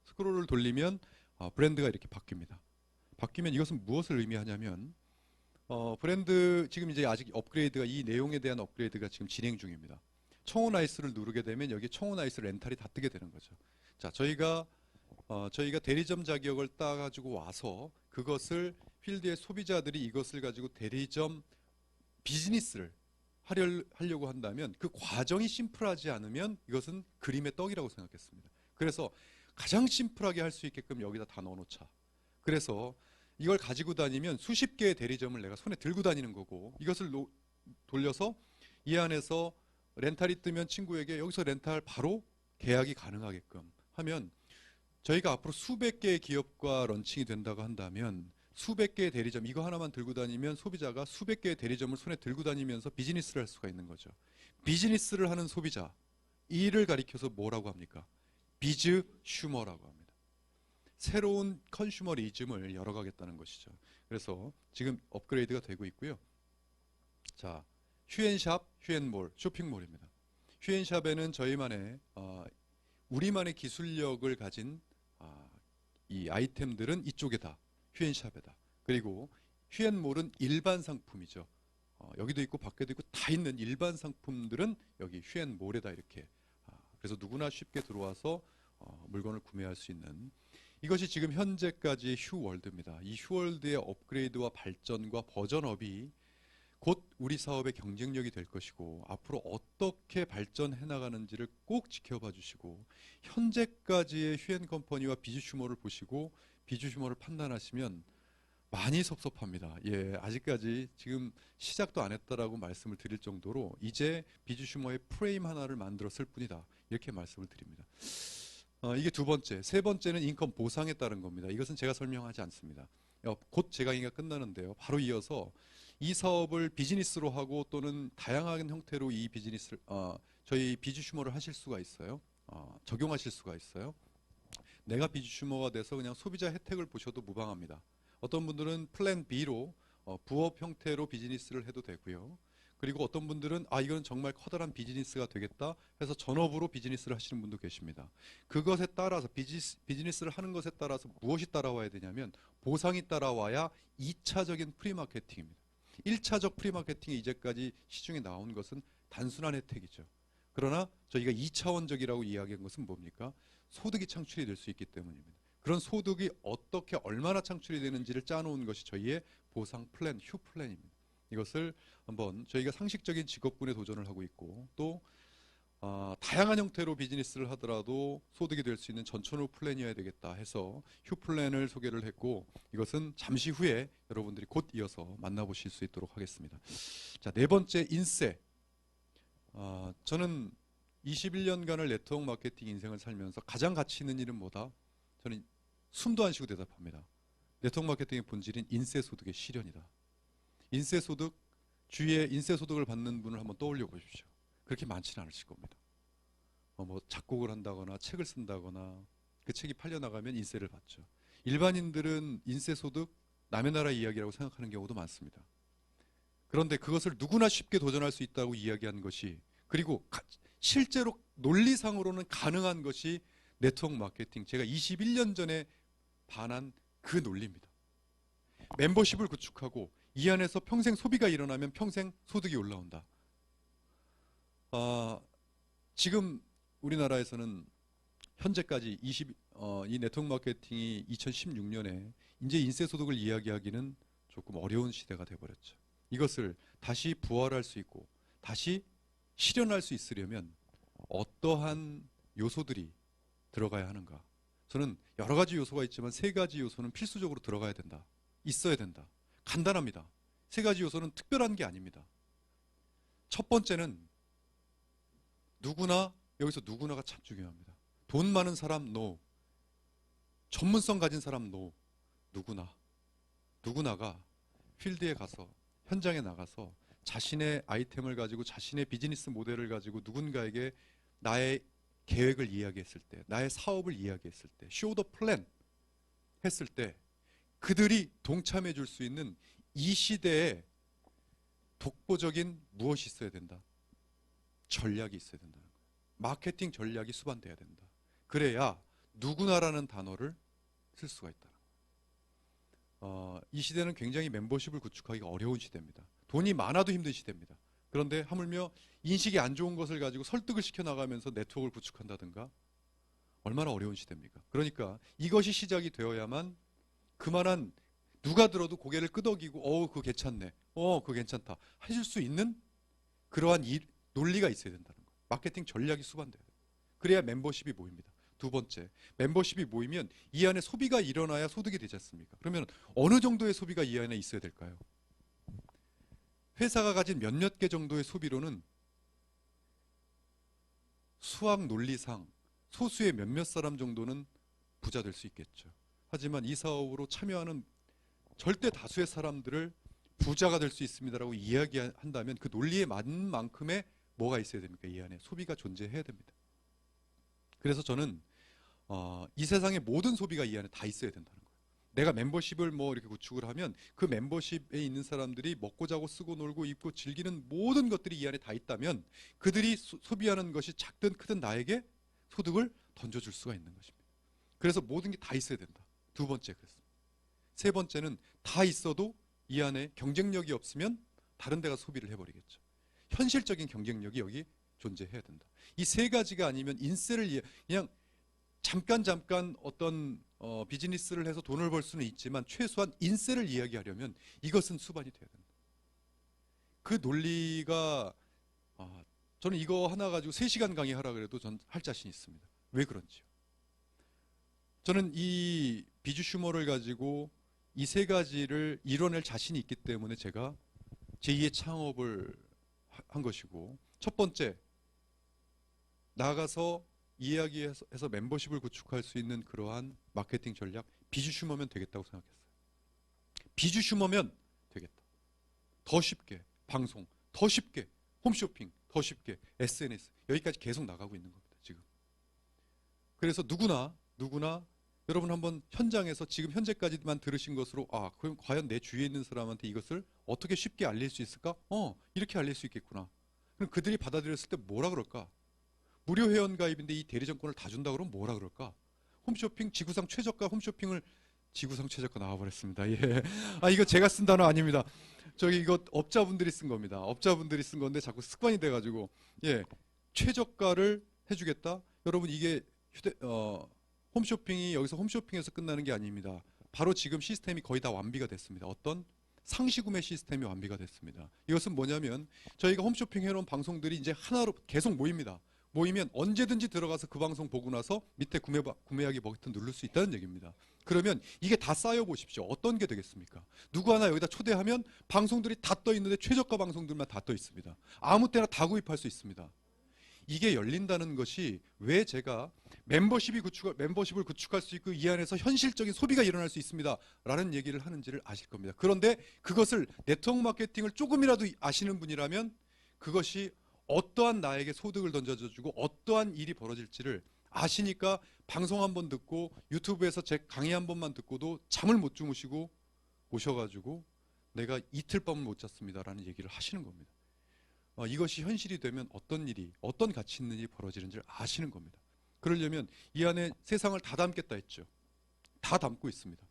S1: 스크롤을 돌리면 브랜드가 이렇게 바뀝니다. 바뀌면 이것은 무엇을 의미하냐면 브랜드 지금 이제 아직 이 내용에 대한 업그레이드가 지금 진행 중입니다. 청혼 아이스를 누르게 되면 여기 청혼 아이스 렌탈이 다 뜨게 되는 거죠. 자, 저희가 대리점 자격을 따가지고 와서 그것을 필드의 소비자들이 이것을 가지고 대리점 비즈니스를 하려고 한다면 그 과정이 심플하지 않으면 이것은 그림의 떡이라고 생각했습니다. 그래서 가장 심플하게 할 수 있게끔 여기다 다 넣어놓자. 그래서 이걸 가지고 다니면 수십 개의 대리점을 내가 손에 들고 다니는 거고, 이것을 돌려서 이 안에서 렌탈이 뜨면 친구에게 여기서 렌탈 바로 계약이 가능하게끔 하면, 저희가 앞으로 수백 개의 기업과 런칭이 된다고 한다면 수백 개의 대리점, 이거 하나만 들고 다니면 소비자가 수백 개의 대리점을 손에 들고 다니면서 비즈니스를 할 수가 있는 거죠. 비즈니스를 하는 소비자, 이를 가리켜서 뭐라고 합니까? 비즈 슈머라고 합니다. 새로운 컨슈머리즘을 열어가겠다는 것이죠. 그래서 지금 업그레이드가 되고 있고요. 자, 휴엔샵, 휴엔몰, 쇼핑몰입니다. 휴엔샵에는 저희만의 우리만의 기술력을 가진 이 아이템들은 이쪽에다, 휴엔샵에다. 그리고 휴엔몰은 일반 상품이죠. 여기도 있고 밖에도 있고 다 있는 일반 상품들은 여기 휴엔몰에다 이렇게, 그래서 누구나 쉽게 들어와서 물건을 구매할 수 있는, 이것이 지금 현재까지의 휴월드입니다. 이 휴월드의 업그레이드와 발전과 버전업이 곧 우리 사업의 경쟁력이 될 것이고, 앞으로 어떻게 발전해 나가는지를 꼭 지켜봐 주시고, 현재까지의 휴엔컴퍼니와 비즈슈머를 보시고 비즈슈머를 판단하시면 많이 섭섭합니다. 예, 아직까지 지금 시작도 안 했다라고 말씀을 드릴 정도로 이제 비즈슈머의 프레임 하나를 만들었을 뿐이다, 이렇게 말씀을 드립니다. 이게 두 번째. 세 번째는 인컴 보상에 따른 겁니다. 이것은 제가 설명하지 않습니다. 곧 제 강의가 끝나는데요. 바로 이어서 이 사업을 비즈니스로 하고 또는 다양한 형태로 이 비즈니스를 저희 비즈슈머를 하실 수가 있어요. 적용하실 수가 있어요. 내가 비즈슈머가 돼서 그냥 소비자 혜택을 보셔도 무방합니다. 어떤 분들은 플랜 B로 부업 형태로 비즈니스를 해도 되고요. 그리고 어떤 분들은 이건 정말 커다란 비즈니스가 되겠다 해서 전업으로 비즈니스를 하시는 분도 계십니다. 그것에 따라서 비즈니스를 하는 것에 따라서 무엇이 따라와야 되냐면 보상이 따라와야 2차적인 프리마케팅입니다. 1차적 프리마케팅이 이제까지 시중에 나온 것은 단순한 혜택이죠. 그러나 저희가 2차원적이라고 이야기한 것은 뭡니까? 소득이 창출이 될 수 있기 때문입니다. 그런 소득이 어떻게 얼마나 창출이 되는지를 짜놓은 것이 저희의 보상 플랜, 휴 플랜입니다. 이것을 한번 저희가 상식적인 직업군에 도전을 하고 있고, 또 다양한 형태로 비즈니스를 하더라도 소득이 될 수 있는 전천후 플랜이어야 되겠다 해서 휴 플랜을 소개를 했고, 이것은 잠시 후에 여러분들이 곧 이어서 만나보실 수 있도록 하겠습니다. 자, 네 번째, 인세. 저는 21년간을 네트워크 마케팅 인생을 살면서 가장 가치 있는 일은 뭐다? 저는 숨도 안 쉬고 대답합니다. 네트워크 마케팅의 본질인 인세 소득의 실현이다. 인세 소득, 주위에 인세 소득을 받는 분을 한번 떠올려 보십시오. 그렇게 많지는 않으실 겁니다. 뭐 작곡을 한다거나 책을 쓴다거나 그 책이 팔려나가면 인세를 받죠. 일반인들은 인세 소득, 남의 나라 이야기라고 생각하는 경우도 많습니다. 그런데 그것을 누구나 쉽게 도전할 수 있다고 이야기한 것이, 그리고 실제로 논리상으로는 가능한 것이 네트워크 마케팅, 제가 21년 전에 반한 그 논리입니다. 멤버십을 구축하고 이 안에서 평생 소비가 일어나면 평생 소득이 올라온다. 지금 우리나라에서는 현재까지 이 네트워크 마케팅이 2016년에 이제 인세 소득을 이야기하기는 조금 어려운 시대가 되어버렸죠. 이것을 다시 부활할 수 있고 다시 실현할 수 있으려면 어떠한 요소들이 들어가야 하는가? 저는 여러 가지 요소가 있지만 세 가지 요소는 필수적으로 들어가야 된다. 있어야 된다. 간단합니다. 세 가지 요소는 특별한 게 아닙니다. 첫 번째는 누구나, 여기서 누구나가 참 중요합니다. 돈 많은 사람 no, 전문성 가진 사람 no, 누구나가 필드에 가서, 현장에 나가서 자신의 아이템을 가지고 자신의 비즈니스 모델을 가지고 누군가에게 나의 계획을 이야기했을 때, 나의 사업을 이야기했을 때, 쇼 더 플랜 했을 때 그들이 동참해 줄 수 있는 이 시대에 독보적인 무엇이 있어야 된다? 전략이 있어야 된다는 거예요. 마케팅 전략이 수반돼야 된다. 그래야 누구나라는 단어를 쓸 수가 있다. 이 시대는 굉장히 멤버십을 구축하기가 어려운 시대입니다. 돈이 많아도 힘든 시대입니다. 그런데 하물며 인식이 안 좋은 것을 가지고 설득을 시켜나가면서 네트워크를 구축한다든가 얼마나 어려운 시대입니까? 그러니까 이것이 시작이 되어야만 그만한 누가 들어도 고개를 끄덕이고 그거 괜찮네. 그거 괜찮다. 하실 수 있는 그러한 논리가 있어야 된다는 거예요. 마케팅 전략이 수반돼야 돼요. 그래야 멤버십이 모입니다. 두 번째, 멤버십이 모이면 이 안에 소비가 일어나야 소득이 되지 않습니까? 그러면 어느 정도의 소비가 이 안에 있어야 될까요? 회사가 가진 몇몇 개 정도의 소비로는 수학 논리상 소수의 몇몇 사람 정도는 부자 될 수 있겠죠. 하지만 이 사업으로 참여하는 절대 다수의 사람들을 부자가 될 수 있습니다라고 이야기한다면 그 논리에 맞는 만큼의 뭐가 있어야 됩니까? 이 안에 소비가 존재해야 됩니다. 그래서 저는 이 세상의 모든 소비가 이 안에 다 있어야 된다는 거예요. 내가 멤버십을 뭐 이렇게 구축을 하면 그 멤버십에 있는 사람들이 먹고 자고 쓰고 놀고 입고 즐기는 모든 것들이 이 안에 다 있다면 그들이 소비하는 것이 작든 크든 나에게 소득을 던져줄 수가 있는 것입니다. 그래서 모든 게 다 있어야 된다. 두 번째 그랬습니다. 세 번째는 다 있어도 이 안에 경쟁력이 없으면 다른 데가 소비를 해버리겠죠. 현실적인 경쟁력이 여기 존재해야 된다. 이 세 가지가 아니면 인세를 그냥 잠깐 어떤 비즈니스를 해서 돈을 벌 수는 있지만 최소한 인세를 이야기하려면 이것은 수반이 돼야 된다. 그 논리가 저는 이거 하나 가지고 3시간 강의하라 그래도 전 할 자신 있습니다. 왜 그런지요? 저는 이 비주 슈머를 가지고 이 세 가지를 이뤄낼 자신이 있기 때문에 제가 제2의 창업을 한 것이고, 첫 번째, 나가서 이야기해서 멤버십을 구축할 수 있는 그러한 마케팅 전략, 비주 슈머면 되겠다고 생각했어요. 비주 슈머면 되겠다. 더 쉽게 방송, 더 쉽게 홈쇼핑, 더 쉽게 SNS, 여기까지 계속 나가고 있는 겁니다, 지금. 그래서 누구나 여러분 한번 현장에서 지금 현재까지만 들으신 것으로 그럼 과연 내 주위에 있는 사람한테 이것을 어떻게 쉽게 알릴 수 있을까? 이렇게 알릴 수 있겠구나. 그럼 그들이 받아들였을 때 뭐라 그럴까? 무료 회원 가입인데 이 대리점권을 다 준다 그러면 뭐라 그럴까? 홈쇼핑 지구상 최저가 홈쇼핑을 지구상 최저가 나와버렸습니다. 예. 이거 제가 쓴 단어 아닙니다. 이거 업자분들이 쓴 겁니다. 업자분들이 쓴 건데 자꾸 습관이 돼가지고 최저가를 해주겠다. 여러분 이게 홈쇼핑이 여기서 홈쇼핑에서 끝나는 게 아닙니다. 바로 지금 시스템이 거의 다 완비가 됐습니다. 어떤 상시구매 시스템이 완비가 됐습니다. 이것은 뭐냐면 저희가 홈쇼핑 해놓은 방송들이 이제 하나로 계속 모입니다. 모이면 언제든지 들어가서 그 방송 보고 나서 밑에 구매하기 버튼 누를 수 있다는 얘기입니다. 그러면 이게 다 쌓여보십시오. 어떤 게 되겠습니까? 누구 하나 여기다 초대하면 방송들이 다 떠 있는데 최저가 방송들만 다 떠 있습니다. 아무 때나 다 구입할 수 있습니다. 이게 열린다는 것이 왜 제가 멤버십을 구축할 수 있고 이 안에서 현실적인 소비가 일어날 수 있습니다 라는 얘기를 하는지를 아실 겁니다. 그런데 그것을 네트워크 마케팅을 조금이라도 아시는 분이라면 그것이 어떠한 나에게 소득을 던져주고 어떠한 일이 벌어질지를 아시니까 방송 한 번 듣고 유튜브에서 제 강의 한 번만 듣고도 잠을 못 주무시고 오셔가지고 내가 이틀 밤을 못 잤습니다 라는 얘기를 하시는 겁니다. 이것이 현실이 되면 어떤 일이, 어떤 가치 있는 일이 벌어지는지를 아시는 겁니다. 그러려면 이 안에 세상을 다 담겠다 했죠. 다 담고 있습니다.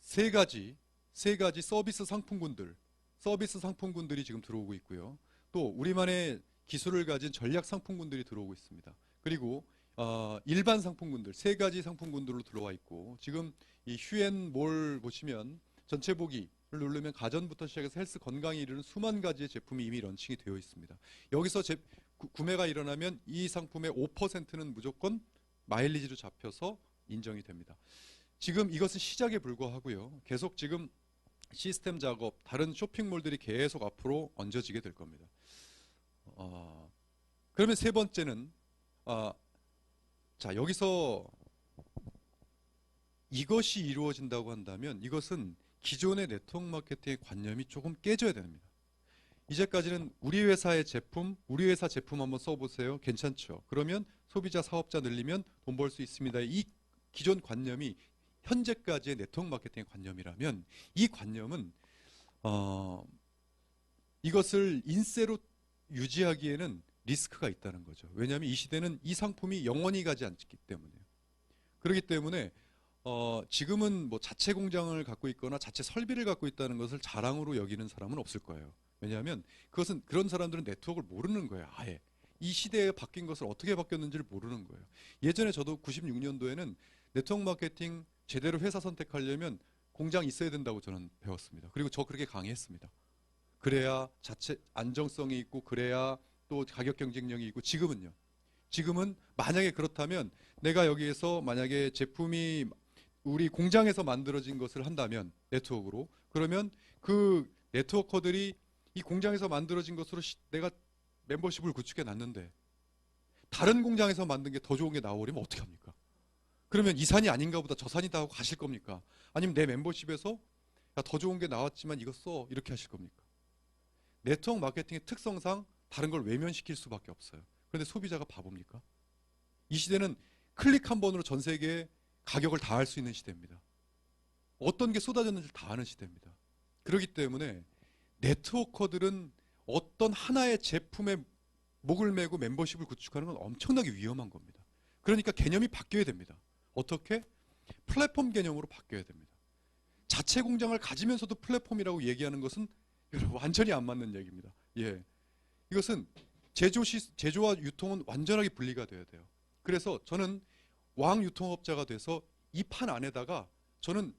S1: 세 가지 서비스 상품군들이 지금 들어오고 있고요. 또 우리만의 기술을 가진 전략 상품군들이 들어오고 있습니다. 그리고 일반 상품군들, 3가지 상품군들로 들어와 있고, 지금 이 휴앤몰 보시면 전체 보기를 누르면 가전부터 시작해서 헬스 건강에 이르는 수만 가지의 제품이 이미 런칭이 되어 있습니다. 여기서 구매가 일어나면 이 상품의 5%는 무조건 마일리지로 잡혀서 인정이 됩니다. 지금 이것은 시작에 불과하고요. 계속 지금 시스템 작업, 다른 쇼핑몰들이 계속 앞으로 얹어지게 될 겁니다. 그러면 세 번째는 여기서 이것이 이루어진다고 한다면 이것은 기존의 네트워크 마케팅의 관념이 조금 깨져야 됩니다. 이제까지는 우리 회사 제품 한번 써보세요. 괜찮죠? 그러면 소비자, 사업자 늘리면 돈 벌 수 있습니다. 이 기존 관념이 현재까지의 네트워크 마케팅의 관념이라면 이 관념은 이것을 인세로 유지하기에는 리스크가 있다는 거죠. 왜냐하면 이 시대는 이 상품이 영원히 가지 않기 때문에요. 그렇기 때문에 지금은 뭐 자체 공장을 갖고 있거나 자체 설비를 갖고 있다는 것을 자랑으로 여기는 사람은 없을 거예요. 왜냐하면 그런 사람들은 네트워크를 모르는 거예요. 아예 이 시대에 바뀐 것을 어떻게 바뀌었는지를 모르는 거예요. 예전에 저도 96년도에는 네트워크 마케팅 제대로 회사 선택하려면 공장 있어야 된다고 저는 배웠습니다. 그리고 저 그렇게 강의했습니다. 그래야 자체 안정성이 있고 그래야 또 가격 경쟁력이 있고 지금은 만약에 그렇다면 내가 여기에서 만약에 제품이 우리 공장에서 만들어진 것을 한다면 네트워크로 그러면 그 네트워커들이 이 공장에서 만들어진 것으로 내가 멤버십을 구축해 놨는데 다른 공장에서 만든 게 더 좋은 게 나오려면 어떻게 합니까? 그러면 이 산이 아닌가 보다 저 산이다 하고 가실 겁니까? 아니면 내 멤버십에서 야, 더 좋은 게 나왔지만 이거 써 이렇게 하실 겁니까? 네트워크 마케팅의 특성상 다른 걸 외면시킬 수밖에 없어요. 그런데 소비자가 바보입니까? 이 시대는 클릭 한 번으로 전 세계에 가격을 다 할 수 있는 시대입니다. 어떤 게 쏟아졌는지 다 아는 시대입니다. 그렇기 때문에 네트워커들은 어떤 하나의 제품에 목을 메고 멤버십을 구축하는 건 엄청나게 위험한 겁니다. 그러니까 개념이 바뀌어야 됩니다. 어떻게? 플랫폼 개념으로 바뀌어야 됩니다. 자체 공장을 가지면서도 플랫폼이라고 얘기하는 것은 완전히 안 맞는 얘기입니다. 예. 이것은 제조와 유통은 완전하게 분리가 돼야 돼요. 그래서 저는 왕 유통업자가 돼서 이 판 안에다가 저는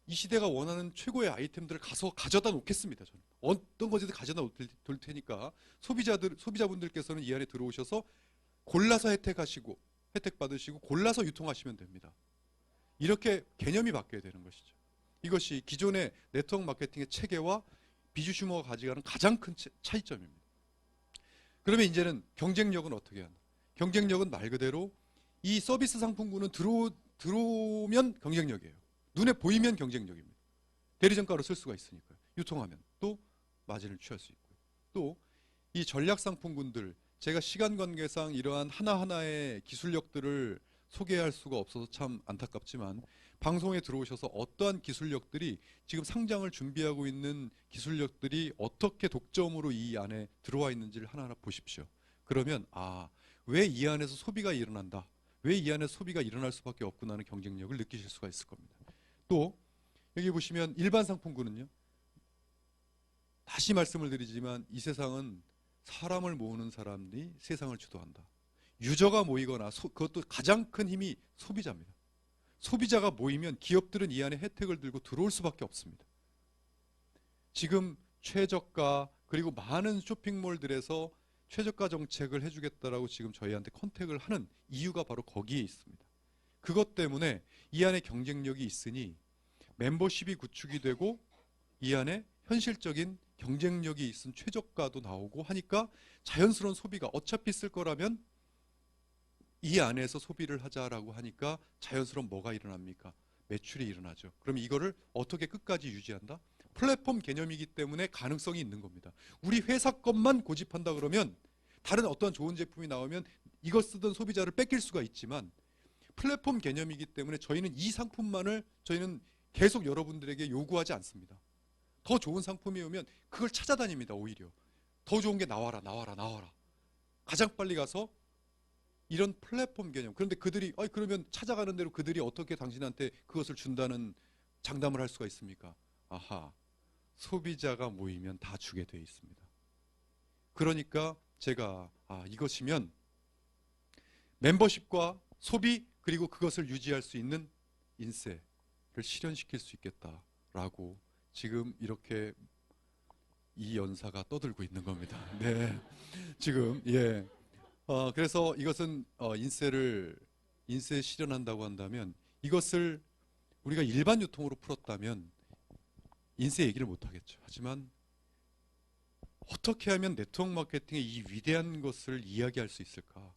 S1: 이 시대가 원하는 최고의 아이템들을 가서 가져다 놓겠습니다. 저는 어떤 것이든 가져다 놓을 테니까 소비자분들께서는 이 안에 들어오셔서 골라서 혜택 받으시고 골라서 유통하시면 됩니다. 이렇게 개념이 바뀌어야 되는 것이죠. 이것이 기존의 네트워크 마케팅의 체계와 비주슈머가 가져가는 가장 큰 차이점입니다. 그러면 이제는 경쟁력은 어떻게 하나? 경쟁력은 말 그대로 이 서비스 상품군은 들어오면 경쟁력이에요. 눈에 보이면 경쟁력입니다. 대리점가로 쓸 수가 있으니까요. 유통하면 또 마진을 취할 수 있고요. 또 이 전략 상품군들 제가 시간 관계상 이러한 하나하나의 기술력들을 소개할 수가 없어서 참 안타깝지만 방송에 들어오셔서 어떠한 기술력들이 지금 상장을 준비하고 있는 기술력들이 어떻게 독점으로 이 안에 들어와 있는지를 하나하나 보십시오. 그러면 왜 이 안에서 소비가 일어난다. 왜 이 안에서 소비가 일어날 수밖에 없구나 하는 경쟁력을 느끼실 수가 있을 겁니다. 또 여기 보시면 일반 상품군은요. 다시 말씀을 드리지만 이 세상은 사람을 모으는 사람이 세상을 주도한다. 유저가 모이거나 그것도 가장 큰 힘이 소비자입니다. 소비자가 모이면 기업들은 이 안에 혜택을 들고 들어올 수밖에 없습니다. 지금 최저가 그리고 많은 쇼핑몰들에서 최저가 정책을 해주겠다라고 지금 저희한테 컨택을 하는 이유가 바로 거기에 있습니다. 그것 때문에 이 안에 경쟁력이 있으니 멤버십이 구축이 되고 이 안에 현실적인 경쟁력이 있은 최저가도 나오고 하니까 자연스러운 소비가 어차피 쓸 거라면 이 안에서 소비를 하자라고 하니까 자연스러운 뭐가 일어납니까? 매출이 일어나죠. 그럼 이거를 어떻게 끝까지 유지한다? 플랫폼 개념이기 때문에 가능성이 있는 겁니다. 우리 회사 것만 고집한다 그러면 다른 어떤 좋은 제품이 나오면 이거 쓰던 소비자를 뺏길 수가 있지만 플랫폼 개념이기 때문에 저희는 이 상품만을 저희는 계속 여러분들에게 요구하지 않습니다. 더 좋은 상품이 오면 그걸 찾아다닙니다. 오히려 더 좋은 게 나와라. 가장 빨리 가서 이런 플랫폼 개념. 그런데 그들이 그러면 찾아가는 대로 그들이 어떻게 당신한테 그것을 준다는 장담을 할 수가 있습니까? 소비자가 모이면 다 주게 돼 있습니다. 그러니까 제가 이것이면 멤버십과 소비 그리고 그것을 유지할 수 있는 인세를 실현시킬 수 있겠다라고 지금 이렇게 이 연사가 떠들고 있는 겁니다. 네, 지금 그래서 이것은 인세 실현한다고 한다면 이것을 우리가 일반 유통으로 풀었다면 인세 얘기를 못 하겠죠. 하지만 어떻게 하면 네트워크 마케팅의 이 위대한 것을 이야기할 수 있을까?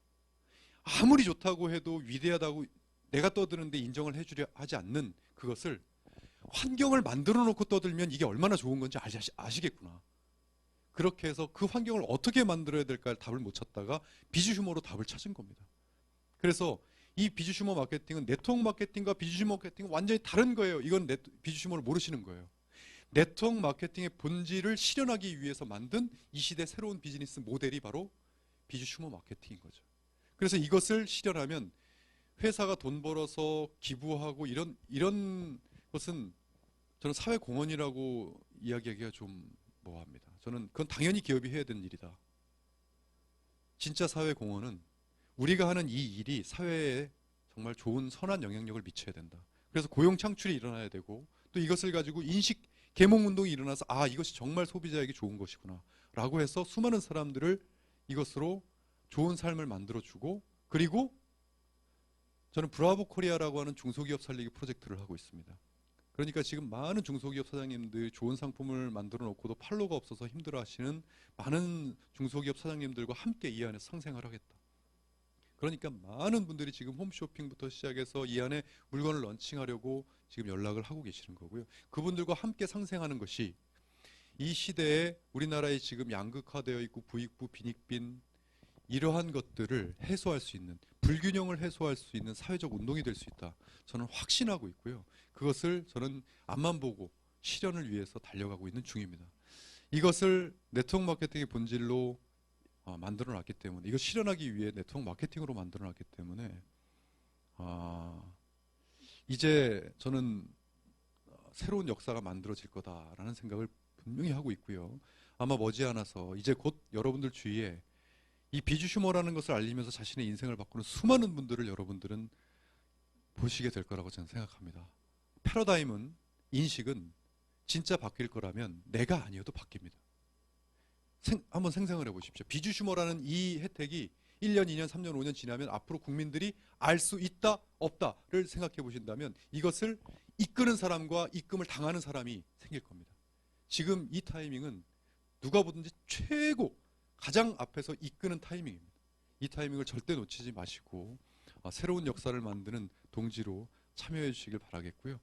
S1: 아무리 좋다고 해도 위대하다고 내가 떠드는데 인정을 해주려 하지 않는 그것을 환경을 만들어 놓고 떠들면 이게 얼마나 좋은 건지 아시겠구나. 그렇게 해서 그 환경을 어떻게 만들어야 될까 답을 못 찾다가 비주휴머로 답을 찾은 겁니다. 그래서 이 비주휴머 마케팅은 네트워크 마케팅과 비주휴머 마케팅은 완전히 다른 거예요. 이건 비주휴머를 모르시는 거예요. 네트워크 마케팅의 본질을 실현하기 위해서 만든 이 시대 새로운 비즈니스 모델이 바로 비주휴머 마케팅인 거죠. 그래서 이것을 실현하면 회사가 돈 벌어서 기부하고 이런 것은 저는 사회 공헌이라고 이야기하기가 좀 뭐합니다. 저는 그건 당연히 기업이 해야 되는 일이다. 진짜 사회 공헌은 우리가 하는 이 일이 사회에 정말 좋은 선한 영향력을 미쳐야 된다. 그래서 고용 창출이 일어나야 되고 또 이것을 가지고 인식 계몽 운동이 일어나서 아, 이것이 정말 소비자에게 좋은 것이구나 라고 해서 수많은 사람들을 이것으로 좋은 삶을 만들어주고, 그리고 저는 브라보 코리아라고 하는 중소기업 살리기 프로젝트를 하고 있습니다. 그러니까 지금 많은 중소기업 사장님들 좋은 상품을 만들어 놓고도 판로가 없어서 힘들어하시는 많은 중소기업 사장님들과 함께 이 안에서 상생을 하겠다. 그러니까 많은 분들이 지금 홈쇼핑부터 시작해서 이 안에 물건을 런칭하려고 지금 연락을 하고 계시는 거고요. 그분들과 함께 상생하는 것이 이 시대에 우리나라에 지금 양극화되어 있고 부익부, 빈익빈 이러한 것들을 해소할 수 있는, 불균형을 해소할 수 있는 사회적 운동이 될 수 있다. 저는 확신하고 있고요. 그것을 저는 앞만 보고 실현을 위해서 달려가고 있는 중입니다. 이것을 네트워크 마케팅의 본질로 만들어 놨기 때문에, 이거 실현하기 위해 네트워크 마케팅으로 만들어 놨기 때문에 이제 저는 새로운 역사가 만들어질 거다라는 생각을 분명히 하고 있고요. 아마 머지않아서 이제 곧 여러분들 주위에 이 비주슈머라는 것을 알리면서 자신의 인생을 바꾸는 수많은 분들을 여러분들은 보시게 될 거라고 저는 생각합니다. 패러다임은, 인식은 진짜 바뀔 거라면 내가 아니어도 바뀝니다. 한번 생각을 해보십시오. 비주슈머라는 이 혜택이 1년, 2년, 3년, 5년 지나면 앞으로 국민들이 알 수 있다, 없다를 생각해 보신다면 이것을 이끄는 사람과 입금을 당하는 사람이 생길 겁니다. 지금 이 타이밍은 누가 보든지 최고 가장 앞에서 이끄는 타이밍입니다. 이 타이밍을 절대 놓치지 마시고 새로운 역사를 만드는 동지로 참여해 주시길 바라겠고요.